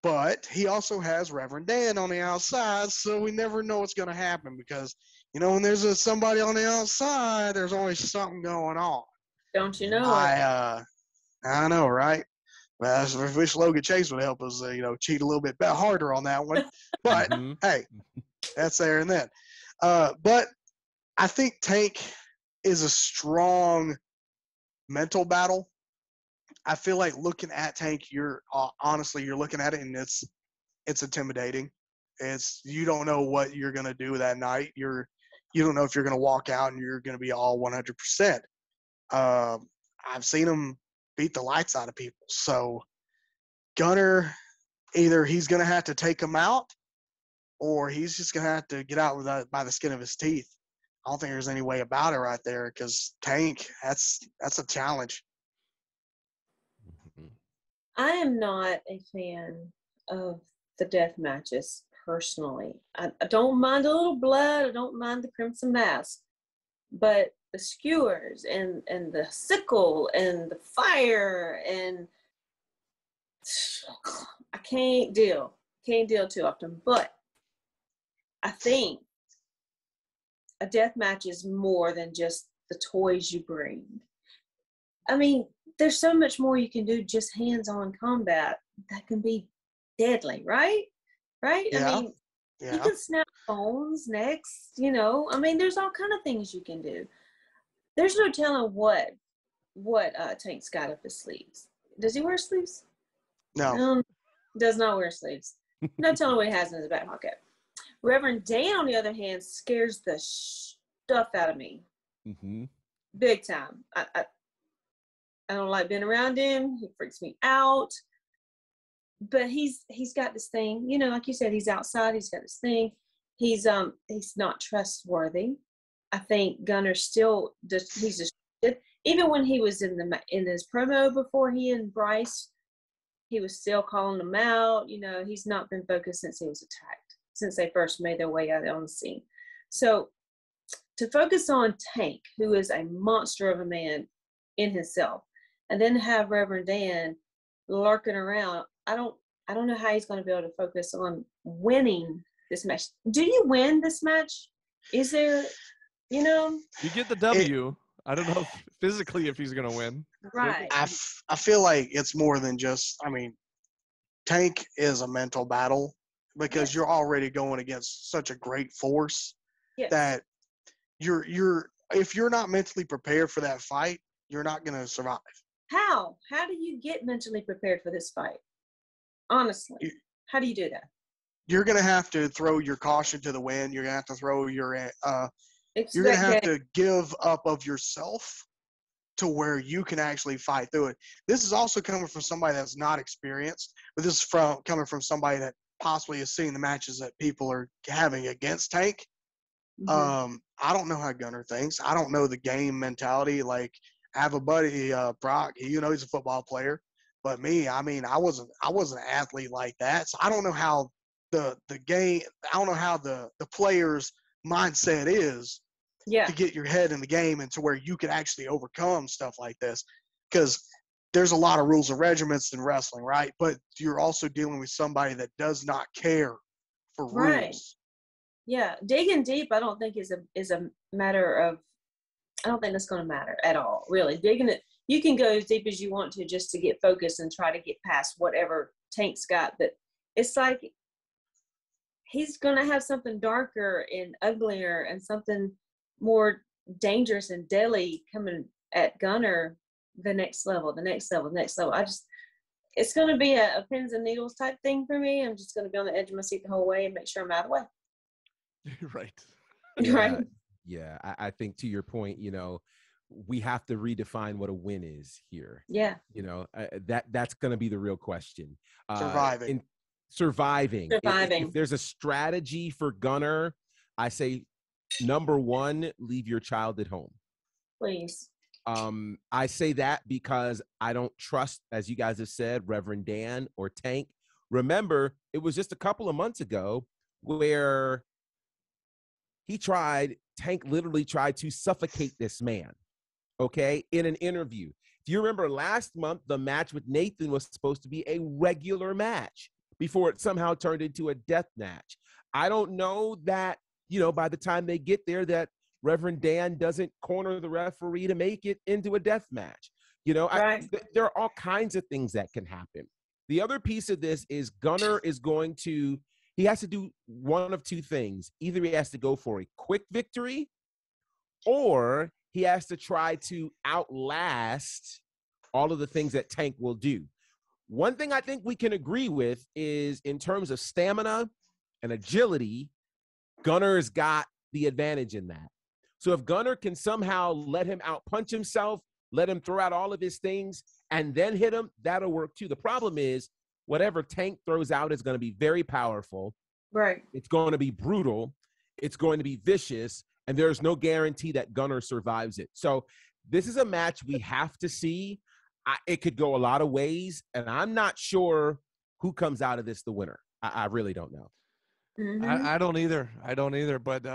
but he also has Reverend Dan on the outside, so we never know what's going to happen because, you know, when there's somebody on the outside, there's always something going on.
Don't you know?
I know, right? Well, I wish Logan Chase would help us, cheat a little bit harder on that one. But, hey, that's there and then. But I think Tank is a strong mental battle. I feel like looking at Tank, you're looking at it, and it's intimidating. You don't know what you're going to do that night. You don't know if you're going to walk out and you're going to be all 100%. I've seen him beat the lights out of people. So Gunnar, either he's going to have to take him out or he's just going to have to get out by the skin of his teeth. I don't think there's any way about it right there because Tank, that's a challenge.
I am not a fan of the death matches personally. I don't mind a little blood. I don't mind the crimson mask, but the skewers and the sickle and the fire and I can't deal too often. But I think a death match is more than just the toys you bring. I mean, there's so much more you can do just hands-on combat that can be deadly, right? Right?
Yeah.
I mean, you can snap bones, necks, you know. I mean, there's all kind of things you can do. There's no telling what Tank's got up his sleeves. Does he wear sleeves?
No.
Does not wear sleeves. No telling what he has in his back pocket. Reverend Dan, on the other hand, scares the stuff out of me.
Mm-hmm.
Big time. I don't like being around him. He freaks me out. But he's got this thing, you know, like you said, he's outside. He's got this thing. He's not trustworthy. I think Gunner's still he's just even when he was in his promo before he and Bryce, he was still calling them out. You know, he's not been focused since he was attacked, since they first made their way out on the scene. So to focus on Tank, who is a monster of a man in himself, and then have Reverend Dan lurking around, I don't know how he's going to be able to focus on winning this match. Do you win this match? Is there, you know?
You get the W. I don't know physically if he's going to win.
Right.
I feel like it's more than just, I mean, Tank is a mental battle because you're already going against such a great force that if you're not mentally prepared for that fight, you're not going to survive.
How do you get mentally prepared for this fight? Honestly, how do you do that?
You're going to have to throw your caution to the wind. You're going to have to throw your you're going to have to give up of yourself to where you can actually fight through it. This is also coming from somebody that's not experienced, but this is coming from somebody that possibly has seen the matches that people are having against Tank. Mm-hmm. I don't know how Gunner thinks. I don't know the game mentality. Like, I have a buddy, Brock. You know, he's a football player. But me, I mean, I wasn't an athlete like that. So I don't know how the game. I don't know how the player's mindset is to get your head in the game and to where you can actually overcome stuff like this. Because there's a lot of rules and regiments in wrestling, right? But you're also dealing with somebody that does not care for rules.
Yeah, digging deep, I don't think is a matter of. I don't think that's going to matter at all, really. Digging it, you can go as deep as you want to just to get focused and try to get past whatever Tank's got. But it's like he's going to have something darker and uglier and something more dangerous and deadly coming at Gunner the next level. It's going to be a pins and needles type thing for me. I'm just going to be on the edge of my seat the whole way and make sure I'm out of the way.
Right.
Right.
Yeah, I think to your point, you know, we have to redefine what a win is here.
Yeah.
You know, that's going to be the real question.
Surviving.
If there's a strategy for Gunner, I say, number one, leave your child at home.
Please.
I say that because I don't trust, as you guys have said, Reverend Dan or Tank. Remember, it was just a couple of months ago where Tank literally tried to suffocate this man, okay, in an interview. If you remember last month, the match with Nathan was supposed to be a regular match before it somehow turned into a death match. I don't know that, you know, by the time they get there that Reverend Dan doesn't corner the referee to make it into a death match. You know,
right.
There are all kinds of things that can happen. The other piece of this is Gunner is he has to do one of two things. Either he has to go for a quick victory or he has to try to outlast all of the things that Tank will do. One thing I think we can agree with is in terms of stamina and agility, Gunner's got the advantage in that. So if Gunner can somehow let him outpunch himself, let him throw out all of his things, and then hit him, that'll work too. The problem is whatever Tank throws out is going to be very powerful.
Right.
It's going to be brutal. It's going to be vicious. and there's no guarantee that Gunner survives it. So this is a match we have to see. It could go a lot of ways, and I'm not sure who comes out of this the winner. I really don't know.
I don't either. But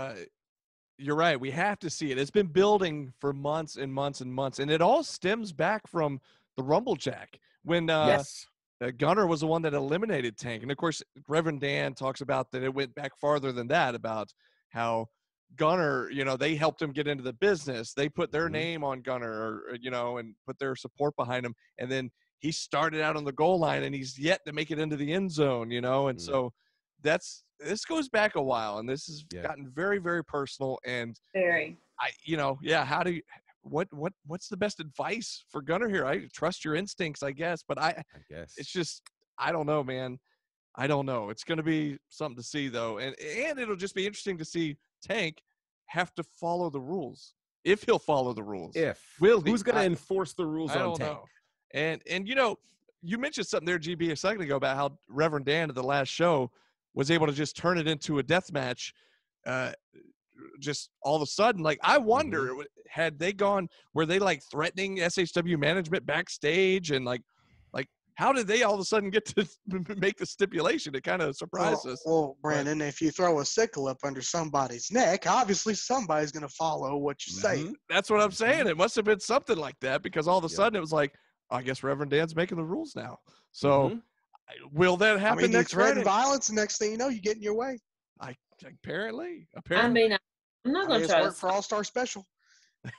you're right. We have to see it. It's been building for months and months and months, and it all stems back from the Rumble Jack when
Yes.
Gunner was the one that eliminated Tank. And, of course, Reverend Dan talks about that it went back farther than that, about how Gunner, they helped him get into the business. They put their name on Gunner, and put their support behind him. And then he started out on the goal line, and he's yet to make it into the end zone, and so this goes back a while, and this has gotten very, very personal. And
Very.
How do you, what's the best advice for Gunner here? I trust your instincts, I guess, but I guess it's just, I don't know, man. I don't know. It's going to be something to see, though. And it'll just be interesting to see Tank have to follow the rules. If he'll follow the rules. Who's
going to enforce the rules on Tank?
Know. And you mentioned something there, GB, a second ago about how Reverend Dan at the last show was able to just turn it into a death match. Just all of a sudden, like, I wonder, had they gone, were they like threatening SHW management backstage, and like how did they all of a sudden get to make the stipulation? It kind of surprised us.
Well, Brandon, if you throw a sickle up under somebody's neck, obviously somebody's going to follow what you say.
That's what I'm saying. It must have been something like that, because all of a sudden it was like, I guess Reverend Dan's making the rules now. So will that happen next
you threaten
Friday?
Violence, and next thing you know, you get in your way.
Apparently.
I mean, I'm not going to try to
work for All-Star Special.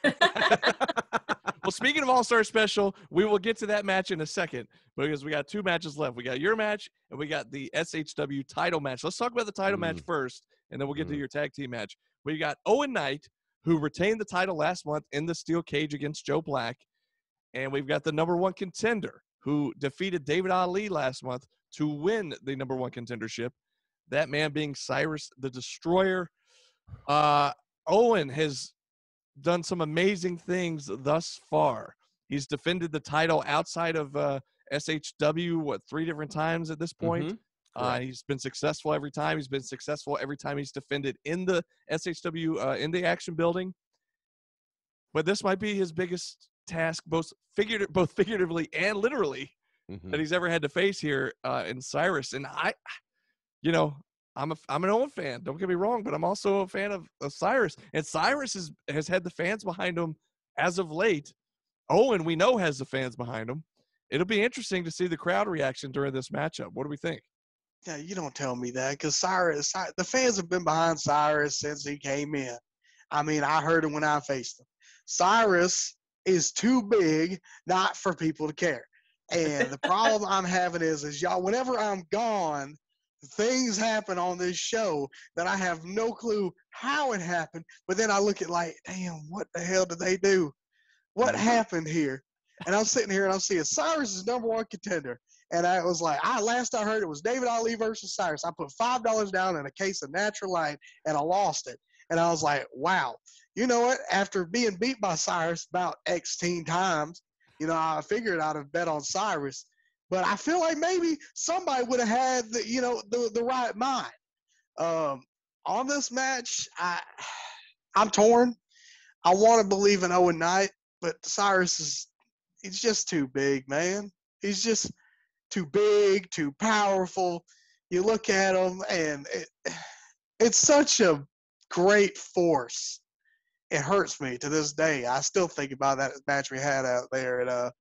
Well, speaking of All-Star Special, we will get to that match in a second, because we got 2 matches left. We got your match, and we got the SHW title match. Let's talk about the title match first, and then we'll get to your tag team match. We got Owen Knight, who retained the title last month in the steel cage against Joe Black, and we've got the number 1 contender, who defeated David Ali last month to win the number 1 contendership. That man being Cyrus the Destroyer. Owen has done some amazing things thus far. He's defended the title outside of SHW, 3 different times at this point. He's been successful every time. He's been successful every time he's defended in the SHW, in the Action Building. But this might be his biggest task, both figuratively and literally, that he's ever had to face here in Cyrus. And I'm an Owen fan. Don't get me wrong, but I'm also a fan of Cyrus. And Cyrus has had the fans behind him as of late. Owen, we know, has the fans behind him. It'll be interesting to see the crowd reaction during this matchup. What do we think?
Yeah, you don't tell me that, because the fans have been behind Cyrus since he came in. I mean, I heard him when I faced him. Cyrus is too big not for people to care. And the problem I'm having is y'all, whenever I'm gone, things happen on this show that I have no clue how it happened, but then I look at like, damn, what the hell did they do? What happened here? And I'm sitting here and I'm seeing Cyrus is number 1 contender. And I was like, last I heard it was David Ali versus Cyrus. I put $5 down in a case of Natural Light, and I lost it. And I was like, wow. You know what? After being beat by Cyrus about X-teen times, I figured I'd have bet on Cyrus. But I feel like maybe somebody would have had the right mind. On this match, I'm torn. I want to believe in Owen Knight, but Cyrus he's just too big, man. He's just too big, too powerful. You look at him, and it's such a great force. It hurts me to this day. I still think about that match we had out there at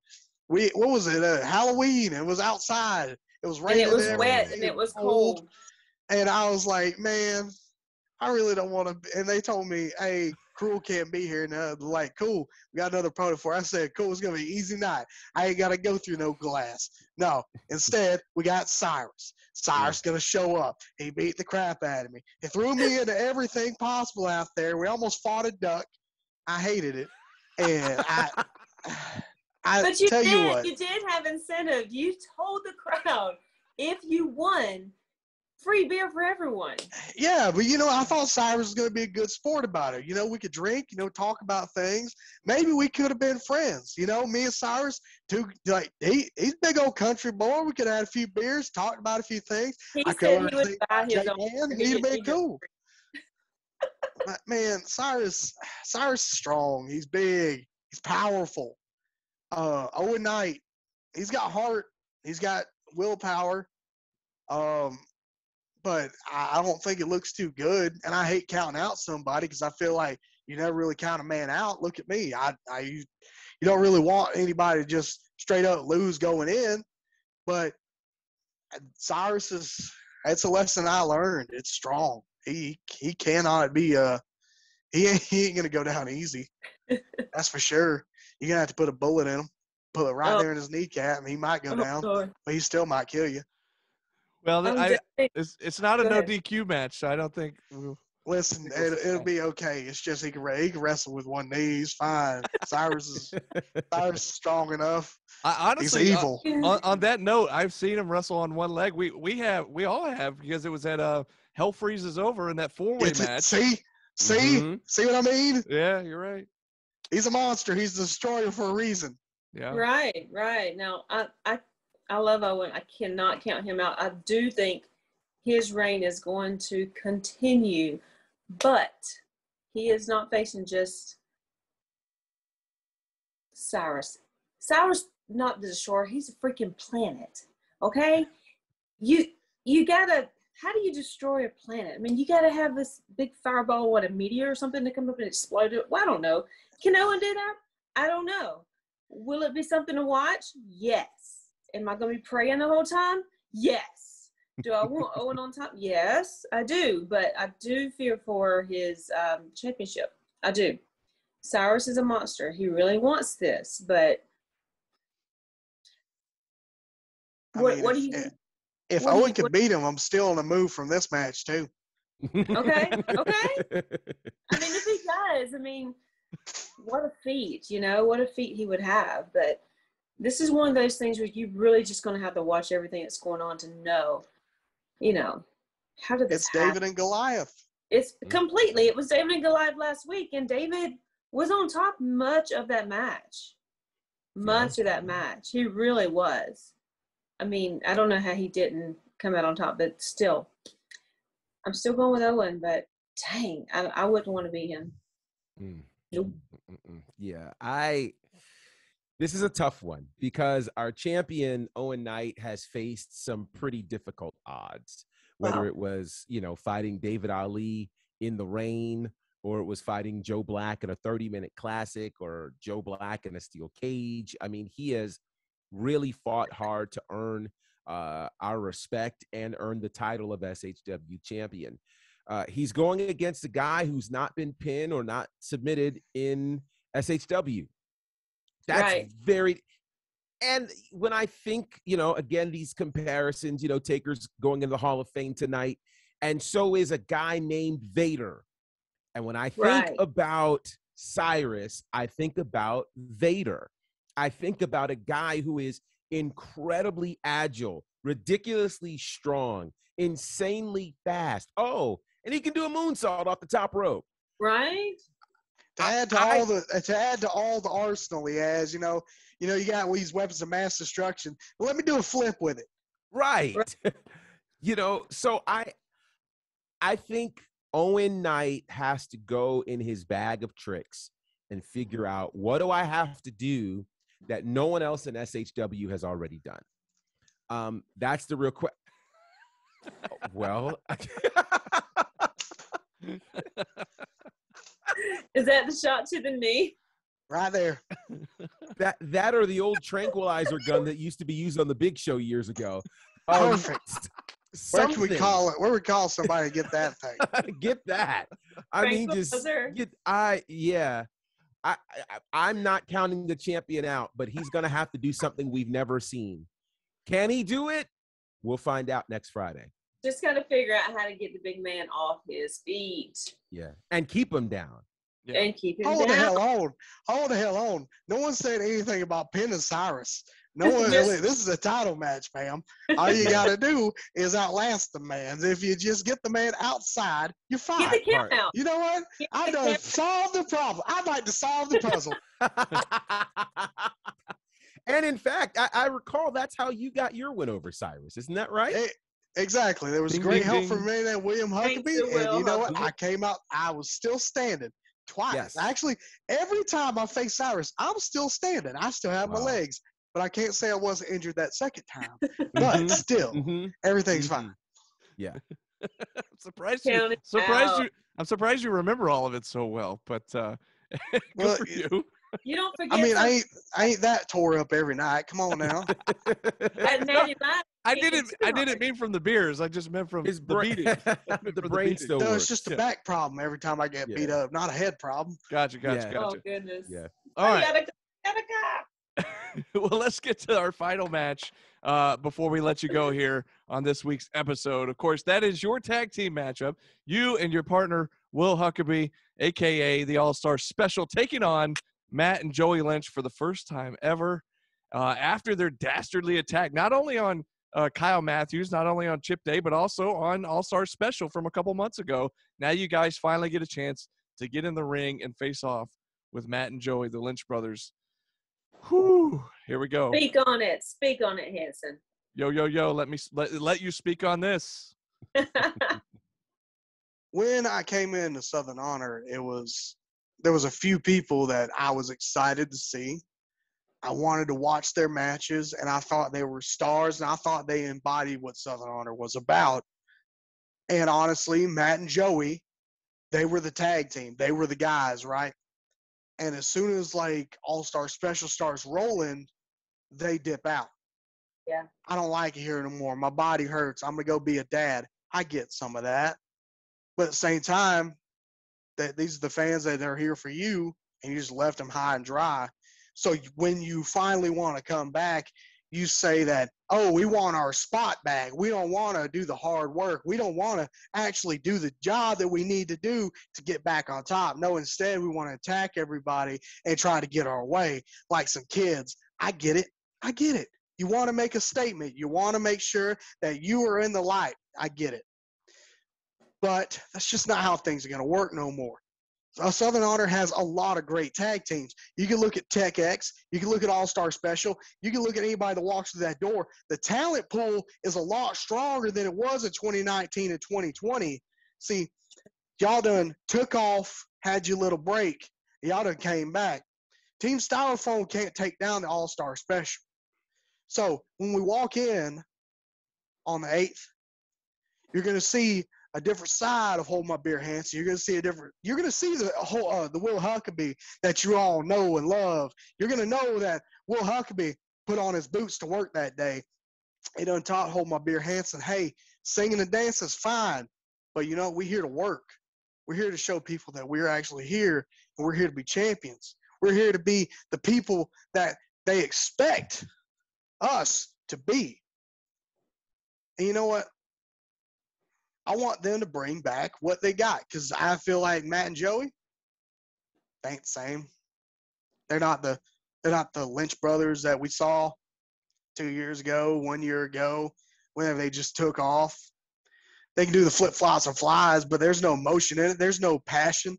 what was it? Halloween. It was outside. It was raining.
And it was wet, and it was cold.
And I was like, man, I really don't want to. And they told me, hey, Cruel can't be here. And they're like, cool, we got another opponent for. I said, cool, it's gonna be an easy night. I ain't gotta go through no glass. No, instead we got Cyrus. Cyrus gonna show up. He beat the crap out of me. He threw me into everything possible out there. We almost fought a duck. I hated it, and
but you
tell
did.
you what,
You did have incentive. You told the crowd, if you won, free beer for everyone.
Yeah, but I thought Cyrus was going to be a good sport about it. We could drink, talk about things. Maybe we could have been friends. Me and Cyrus, he's big old country boy. We could have had a few beers, talked about a few things.
He said he would buy his own.
He'd have been cool. But man, Cyrus is strong. He's big. He's powerful. Owen Knight, he's got heart. He's got willpower. But I don't think it looks too good. And I hate counting out somebody because I feel like you never really count a man out. Look at me. You don't really want anybody to just straight up lose going in. But Cyrus that's a lesson I learned. It's strong. He cannot be he ain't gonna go down easy. That's for sure. You're gonna have to put a bullet in him, put it right there in his kneecap, and he might go down,
Lord.
but he still might kill you.
Well,
I'm
it's not a
Go
no
ahead.
DQ match, so I don't think.
Listen, it'll be okay. It's just he can wrestle with one knee. He's fine. Cyrus is strong enough.
I honestly,
He's evil.
on that note, I've seen him wrestle on one leg. We all have because it was at Hell Freezes Over in that four-way match.
See what I mean?
Yeah, you're right.
He's a monster. He's the destroyer for a reason.
Yeah.
Right. Now, I love Owen. I cannot count him out. I do think his reign is going to continue, but he is not facing just Cyrus. Cyrus, not the destroyer. He's a freaking planet. Okay, you gotta. How do you destroy a planet? I mean, you gotta have this big fireball, a meteor or something to come up and explode it. Well, I don't know. Can Owen do that? I don't know. Will it be something to watch? Yes. Am I going to be praying the whole time? Yes. Do I want Owen on top? Yes, I do. But I do fear for his championship. I do. Cyrus is a monster. He really wants this. But what do you think?
If
what do
Owen
you-
could beat him, I'm still in the move from this match too.
Okay. I mean, if he does, I mean, what a feat, what a feat he would have. But this is one of those things where you really just going to have to watch everything that's going on to know, how did this
It's
happen?
David and Goliath.
It's completely. It was David and Goliath last week, and David was on top much of that match. Much of that match. He really was. I mean, I don't know how he didn't come out on top, but still. I'm still going with Owen, but dang, I wouldn't want to be him. Nope.
Yeah, this is a tough one because our champion Owen Knight has faced some pretty difficult odds, whether
Wow.
it was, fighting David Ali in the rain, or it was fighting Joe Black in a 30-minute classic, or Joe Black in a steel cage. I mean, he has really fought hard to earn our respect and earn the title of SHW champion. He's going against a guy who's not been pinned or not submitted in SHW. That's
Right.
and when I think, again, these comparisons, Taker's going in the Hall of Fame tonight, and so is a guy named Vader. And when I think
Right.
about Cyrus, I think about Vader. I think about a guy who is incredibly agile, ridiculously strong, insanely fast. Oh, and he can do a moonsault off the top rope.
Right?
To add to all the arsenal he has, you got these weapons of mass destruction. Well, let me do a flip with it.
Right. So I think Owen Knight has to go in his bag of tricks and figure out, what do I have to do that no one else in SHW has already done? That's the real question. Well,
Is that the shot to the knee?
Right there.
that or the old tranquilizer gun that used to be used on the Big Show years ago.
Perfect. Where can we
Something.
call it? Where we call somebody to get that thing?
Get that. I mean, just
Tranquilizer.
I'm not counting the champion out, but he's going to have to do something we've never seen. Can he do it? We'll find out next Friday.
Just got to figure out how to get the big man off his feet
Yeah. And keep him down.
Yeah.
and keep him
Hold the
down.
hell on. Hold the hell on. No one said anything about pinning Cyrus. No one.
Just-
This is a title match, ma'am. All you got to do is outlast the man. If you just get the man outside, you're fine.
Get the count out.
You know what?
Get
I
the
done
count-
solved the problem. I'd like to solve the puzzle.
And in fact, I recall that's how you got your win over Cyrus. Isn't that right?
Exactly. There was
Ding,
great
ding,
help
ding.
from me and William
Thanks
Huckabee.
to
And
Will
you know what?
Huckabee.
I came out, I was still standing twice.
Yes.
Actually, every time I face Cyrus, I'm still standing. I still have my
Wow.
legs, but I can't say I wasn't injured that second time.
Mhm,
But still,
mhm,
everything's
mhm.
fine.
Yeah.
I'm surprised
Count it out.
I'm surprised you remember all of it so well, but good
Well,
for you.
You don't
I
forget
mean,
something.
I ain't that tore up every night. Come on now.
At Natty Live,
I
hit
didn't
too hard.
mean from the beers. I just meant from
His
the
brain,
beatings.
the
For
brain
beatings.
still
No,
works.
it's just a
Yeah.
back problem every time I get beat
Yeah.
up, not a head problem.
Gotcha.
Yeah.
Oh goodness.
Yeah.
All
Oh,
right.
gotta go.
Well, let's get to our final match before we let you go here on this week's episode. Of course, that is your tag team matchup. You and your partner, Will Huckabee, a.k.a. the All-Star Special, taking on Matt and Joey Lynch for the first time ever after their dastardly attack, not only on Kyle Matthews, not only on Chip Day, but also on All-Star Special from a couple months ago. Now you guys finally get a chance to get in the ring and face off with Matt and Joey, the Lynch brothers. Whew, here we go.
Speak on it. Speak on it, Hanson.
Yo, let you speak on this.
When I came into Southern Honor, there was a few people that I was excited to see. I wanted to watch their matches, and I thought they were stars, and I thought they embodied what Southern Honor was about. And honestly, Matt and Joey, they were the tag team. They were the guys, right? And as soon as like All-Star Special starts rolling, they dip out.
Yeah.
I don't like it here anymore. My body hurts. I'm gonna go be a dad. I get some of that. But at the same time, that these are the fans that are here for you, and you just left them high and dry. So when you finally want to come back, you say that, oh, we want our spot back. We don't want to do the hard work. We don't want to actually do the job that we need to do to get back on top. No, instead, we want to attack everybody and try to get our way like some kids. I get it. I get it. You want to make a statement. You want to make sure that you are in the light. I get it. But that's just not how things are going to work no more. Southern Honor has a lot of great tag teams. You can look at Tech X. You can look at All-Star Special. You can look at anybody that walks through that door. The talent pool is a lot stronger than it was in 2019 and 2020. See, y'all done took off, had your little break. Y'all done came back. Team Styrofoam can't take down the All-Star Special. So when we walk in on the 8th, you're going to see a different side of Hold My Beer, Hanson. You're going to see the whole the Will Huckabee that you all know and love. You're going to know that Will Huckabee put on his boots to work that day. He done taught Hold My Beer, Hanson, hey, singing and dancing is fine, but you know, we're here to work. We're here to show people that we're actually here, and we're here to be champions. We're here to be the people that they expect us to be. And you know what? I want them to bring back what they got, because I feel like Matt and Joey, they ain't the same. They're not the Lynch brothers that we saw 2 years ago, 1 year ago, whenever they just took off. They can do the flip-flops and flies, but there's no emotion in it. There's no passion.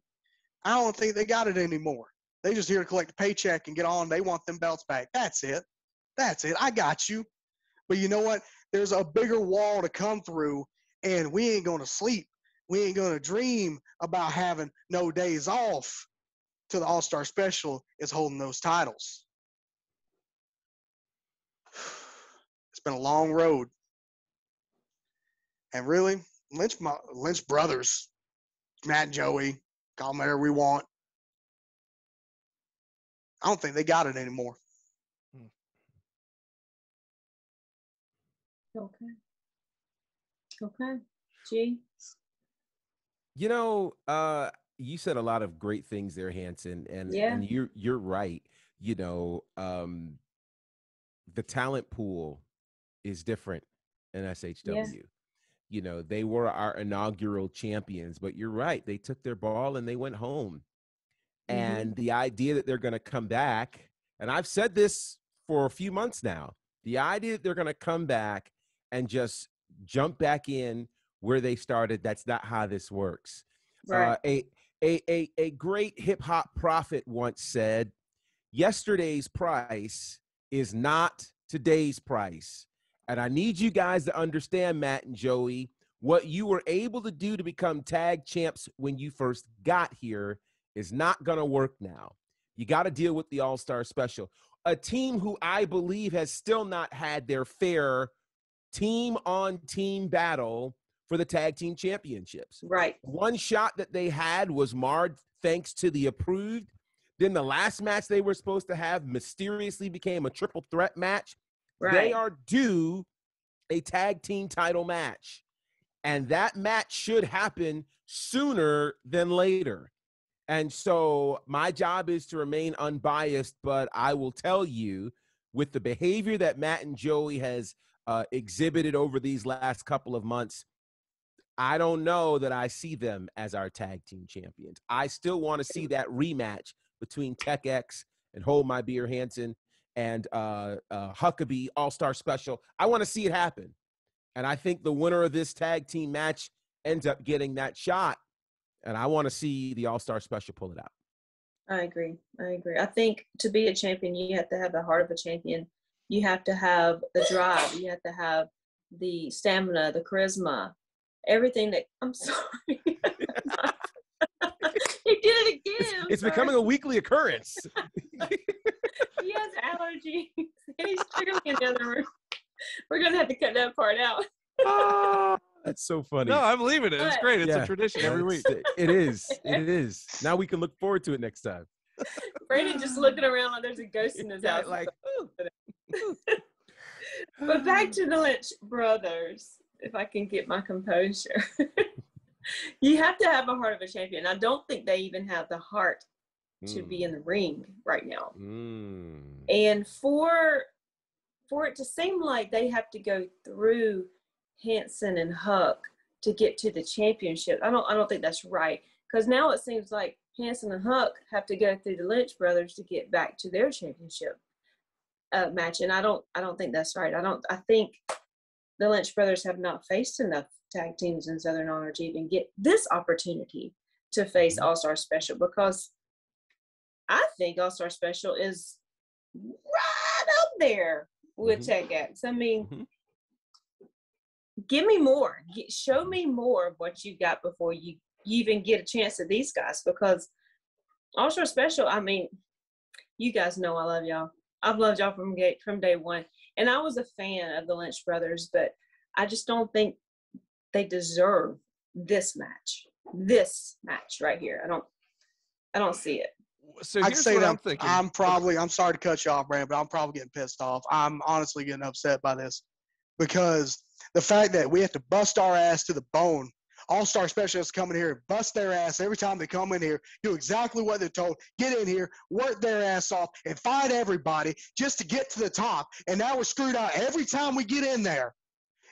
I don't think they got it anymore. They just here to collect a paycheck and get on. They want them belts back. That's it. That's it. I got you. But you know what? There's a bigger wall to come through, and we ain't going to sleep. We ain't going to dream about having no days off till the All-Star Special is holding those titles. It's been a long road. And really, Lynch brothers, Matt and Joey, call them whatever we want. I don't think they got it anymore.
Okay. Okay. G.
You know, you said a lot of great things there, Hanson, and
Yeah.
and you're right. You know, the talent pool is different in SHW. You know, they were our inaugural champions, but you're right. They took their ball and they went home. And the idea that they're going to come back, and I've said this for a few months now, the idea that they're going to come back and just jump back in where they started, that's not how this works.
Right.
A great hip hop prophet once said, yesterday's price is not today's price, And I need you guys to understand, Matt and Joey, what you were able to do to become tag champs when you first got here is not going to work now. You got to deal with the All-Star Special, a team who I believe has still not had their fair team-on-team battle for the tag team championships.
Right.
One shot that they had was marred thanks to the approved. Then the last match they were supposed to have mysteriously became a triple threat match.
Right.
They are due a tag team title match. And that match should happen sooner than later. And so my job is to remain unbiased, but I will tell you, with the behavior that Matt and Joey has exhibited over these last couple of months, I don't know that I see them as our tag team champions. I still want to see that rematch between Tech X and Hold My Beer Hansen and Huckabee All-Star Special. I want to see it happen. And I think the winner of this tag team match ends up getting that shot. And I want to see the All-Star Special pull it out.
I agree. I think to be a champion, you have to have the heart of a champion. You have to have the drive. You have to have the stamina, the charisma, everything that – I'm sorry. He did it again.
It's becoming a weekly occurrence.
He has allergies. And he's screaming in the other room. We're going to have to cut that part out.
That's so funny.
No, I'm leaving it. It's great. It's a tradition every week.
It is. It is. Now we can look forward to it next time.
Brandon just looking around like there's a ghost in his house.
Like,
But back to the Lynch brothers, if I can get my composure. You have to have a heart of a champion. I don't think they even have the heart to be in the ring right now. And for it to seem like they have to go through Hansen and Huck to get to the championship, I don't think that's right. Because now it seems like Hansen and Huck have to go through the Lynch brothers to get back to their championship match, and I don't think that's right. I think the Lynch brothers have not faced enough tag teams in Southern Honor to even get this opportunity to face All-Star Special, because I think All-Star Special is right up there with Tech X. I mean, give me more. Show me more of what you got before you even get a chance at these guys, because All-Star Special, I mean, you guys know I love y'all. I've loved y'all from day one. And I was a fan of the Lynch brothers, but I just don't think they deserve this match right here. I don't see it.
So
I'd
here's
say
what
that
I'm thinking.
I'm sorry to cut you off, Brand, but I'm probably getting pissed off. I'm honestly getting upset by this, because the fact that we have to bust our ass to the bone. All-Star Specialists come in here and bust their ass every time they come in here, do exactly what they're told, get in here, work their ass off, and fight everybody just to get to the top. And now we're screwed out every time we get in there.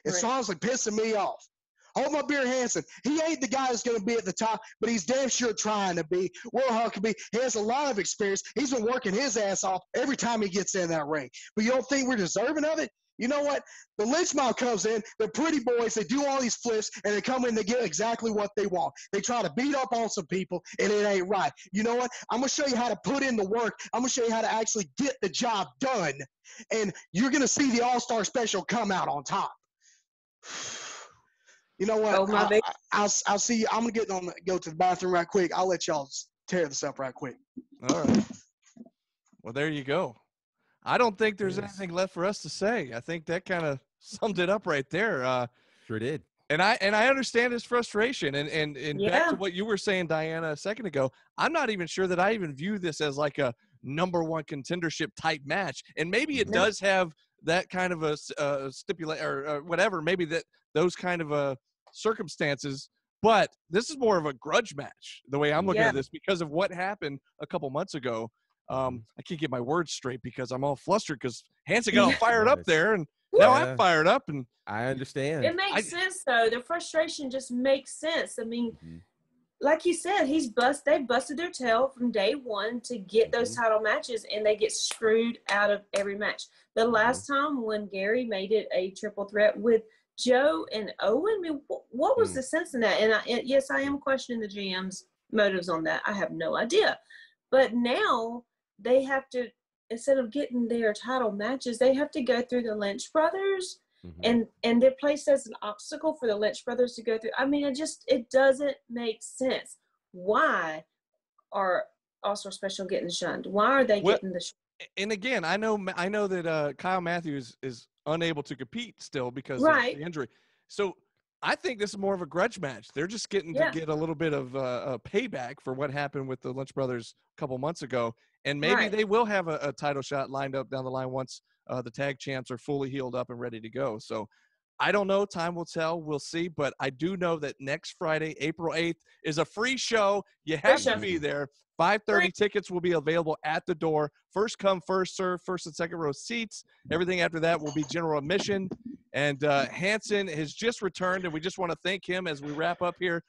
It's honestly pissing me off. Hold My Beer Hansen. He ain't the guy that's going to be at the top, but he's damn sure trying to be. Will Huckabee, he has a lot of experience. He's been working his ass off every time he gets in that ring. But you don't think we're deserving of it? You know what? The Lynch mob comes in, they're pretty boys, they do all these flips, and they come in, they get exactly what they want. They try to beat up on some people, and it ain't right. You know what? I'm going to show you how to put in the work. I'm going to show you how to actually get the job done, and you're going to see the All-Star Special come out on top. You know what? I'll see you. I'm going to go to the bathroom right quick. I'll let y'all tear this up right quick.
All right. Well, there you go. I don't think there's anything left for us to say. I think that kind of summed it up right there.
Sure did.
And I understand his frustration. And back to what you were saying, Diana, a second ago, I'm not even sure that I even view this as like a number one contendership type match. And maybe it does have that kind of a stipulate or whatever, maybe that those kind of circumstances. But this is more of a grudge match, the way I'm looking at this, because of what happened a couple months ago. I can't get my words straight because I'm all flustered because Hansen got all fired up there, and now I'm fired up. And
I understand.
It makes sense, though. The frustration just makes sense. I mean, like you said, they busted their tail from day one to get those title matches, and they get screwed out of every match. The last time when Gary made it a triple threat with Joe and Owen, I mean, what was the sense in that? And yes, I am questioning the GM's motives on that. I have no idea. But now they have to, instead of getting their title matches, they have to go through the Lynch brothers and they're placed as an obstacle for the Lynch brothers to go through. I mean, it doesn't make sense. Why are All-Star Special getting shunned? Why are they getting the
and again, I know that Kyle Matthews is unable to compete still because of the injury. So I think this is more of a grudge match. They're just getting to get a little bit of a payback for what happened with the Lynch brothers a couple months ago. And maybe they will have a title shot lined up down the line once the tag champs are fully healed up and ready to go. So I don't know. Time will tell. We'll see. But I do know that next Friday, April 8th, is a free show. You have to be there. 5:30 tickets will be available at the door. First come, first serve, first and second row seats. Everything after that will be general admission. And Hannan has just returned, and we just want to thank him as we wrap up here.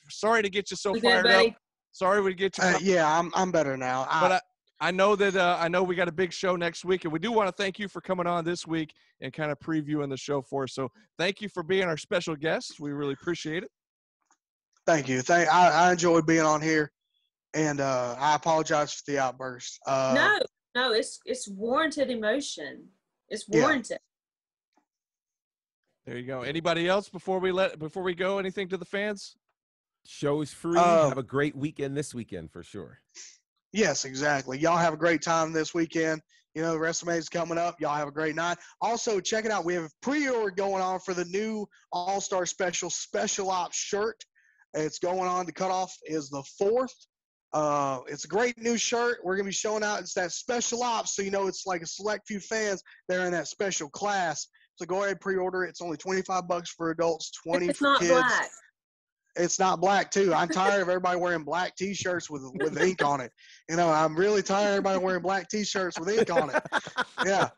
Sorry to get you so fired up. Sorry we get you.
Yeah, I'm better now.
But I know that I know we got a big show next week, and we do want to thank you for coming on this week and kind of previewing the show for us. So thank you for being our special guest. We really appreciate it.
Thank you. I enjoyed being on here, and I apologize for the outburst.
No, it's warranted emotion. It's warranted.
Yeah. There you go. Anybody else before we go? Anything to the fans?
Show is free. Have a great weekend this weekend for sure.
Yes, exactly. Y'all have a great time this weekend. You know, WrestleMania's coming up. Y'all have a great night. Also, check it out. We have a pre-order going on for the new All-Star Special Ops shirt. It's going on. The cutoff is the 4th. It's a great new shirt. We're going to be showing out. It's that Special Ops, so you know it's like a select few fans. They're in that special class. So go ahead and pre-order it. It's only $25 for adults, $20 for kids.
Black.
It's not black too. I'm tired of everybody wearing black T-shirts with ink on it. You know, I'm really tired of everybody wearing black T-shirts with ink on it. Yeah.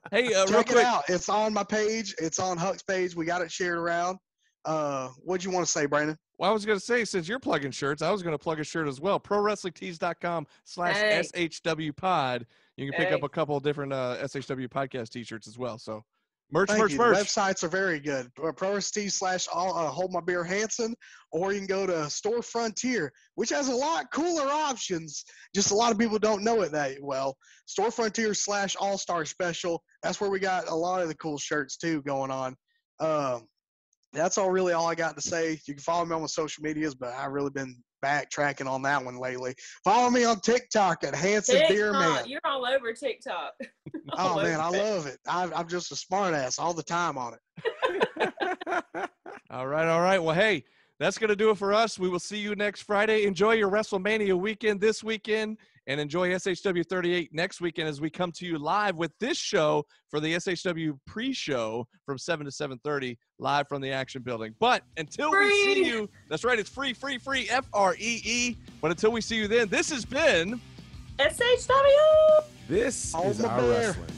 Hey, real
check
quick.
it out. It's on my page. It's on Huck's page. We got it shared around. What'd you want to say, Brandon?
Well, I was going to say, since you're plugging shirts, I was going to plug a shirt as well. ProWrestlingTees.com/SHW pod. You can pick up a couple of different SHW podcast T-shirts as well. So. Merch.
The websites are very good. ProWrestlingTees/Hold My Beer Hanson, or you can go to Store Frontier, which has a lot cooler options. Just a lot of people don't know it that well. Store Frontier/All-Star Special. That's where we got a lot of the cool shirts too going on. That's all I got to say. You can follow me on my social medias, but I've really been backtracking on that one lately. Follow me on TikTok at Hanson Beer Man.
You're all over TikTok.
Oh man, I love it. I'm just a smart ass all the time on it.
All right. Well, hey, that's going to do it for us. We will see you next Friday. Enjoy your WrestleMania weekend this weekend, and enjoy SHW38 next weekend as we come to you live with this show for the SHW pre-show from 7 to 7:30 live from the Action Building. But until we see you, that's right, it's free, FREE. But until we see you then, this has been
SHW.
This is our wrestling.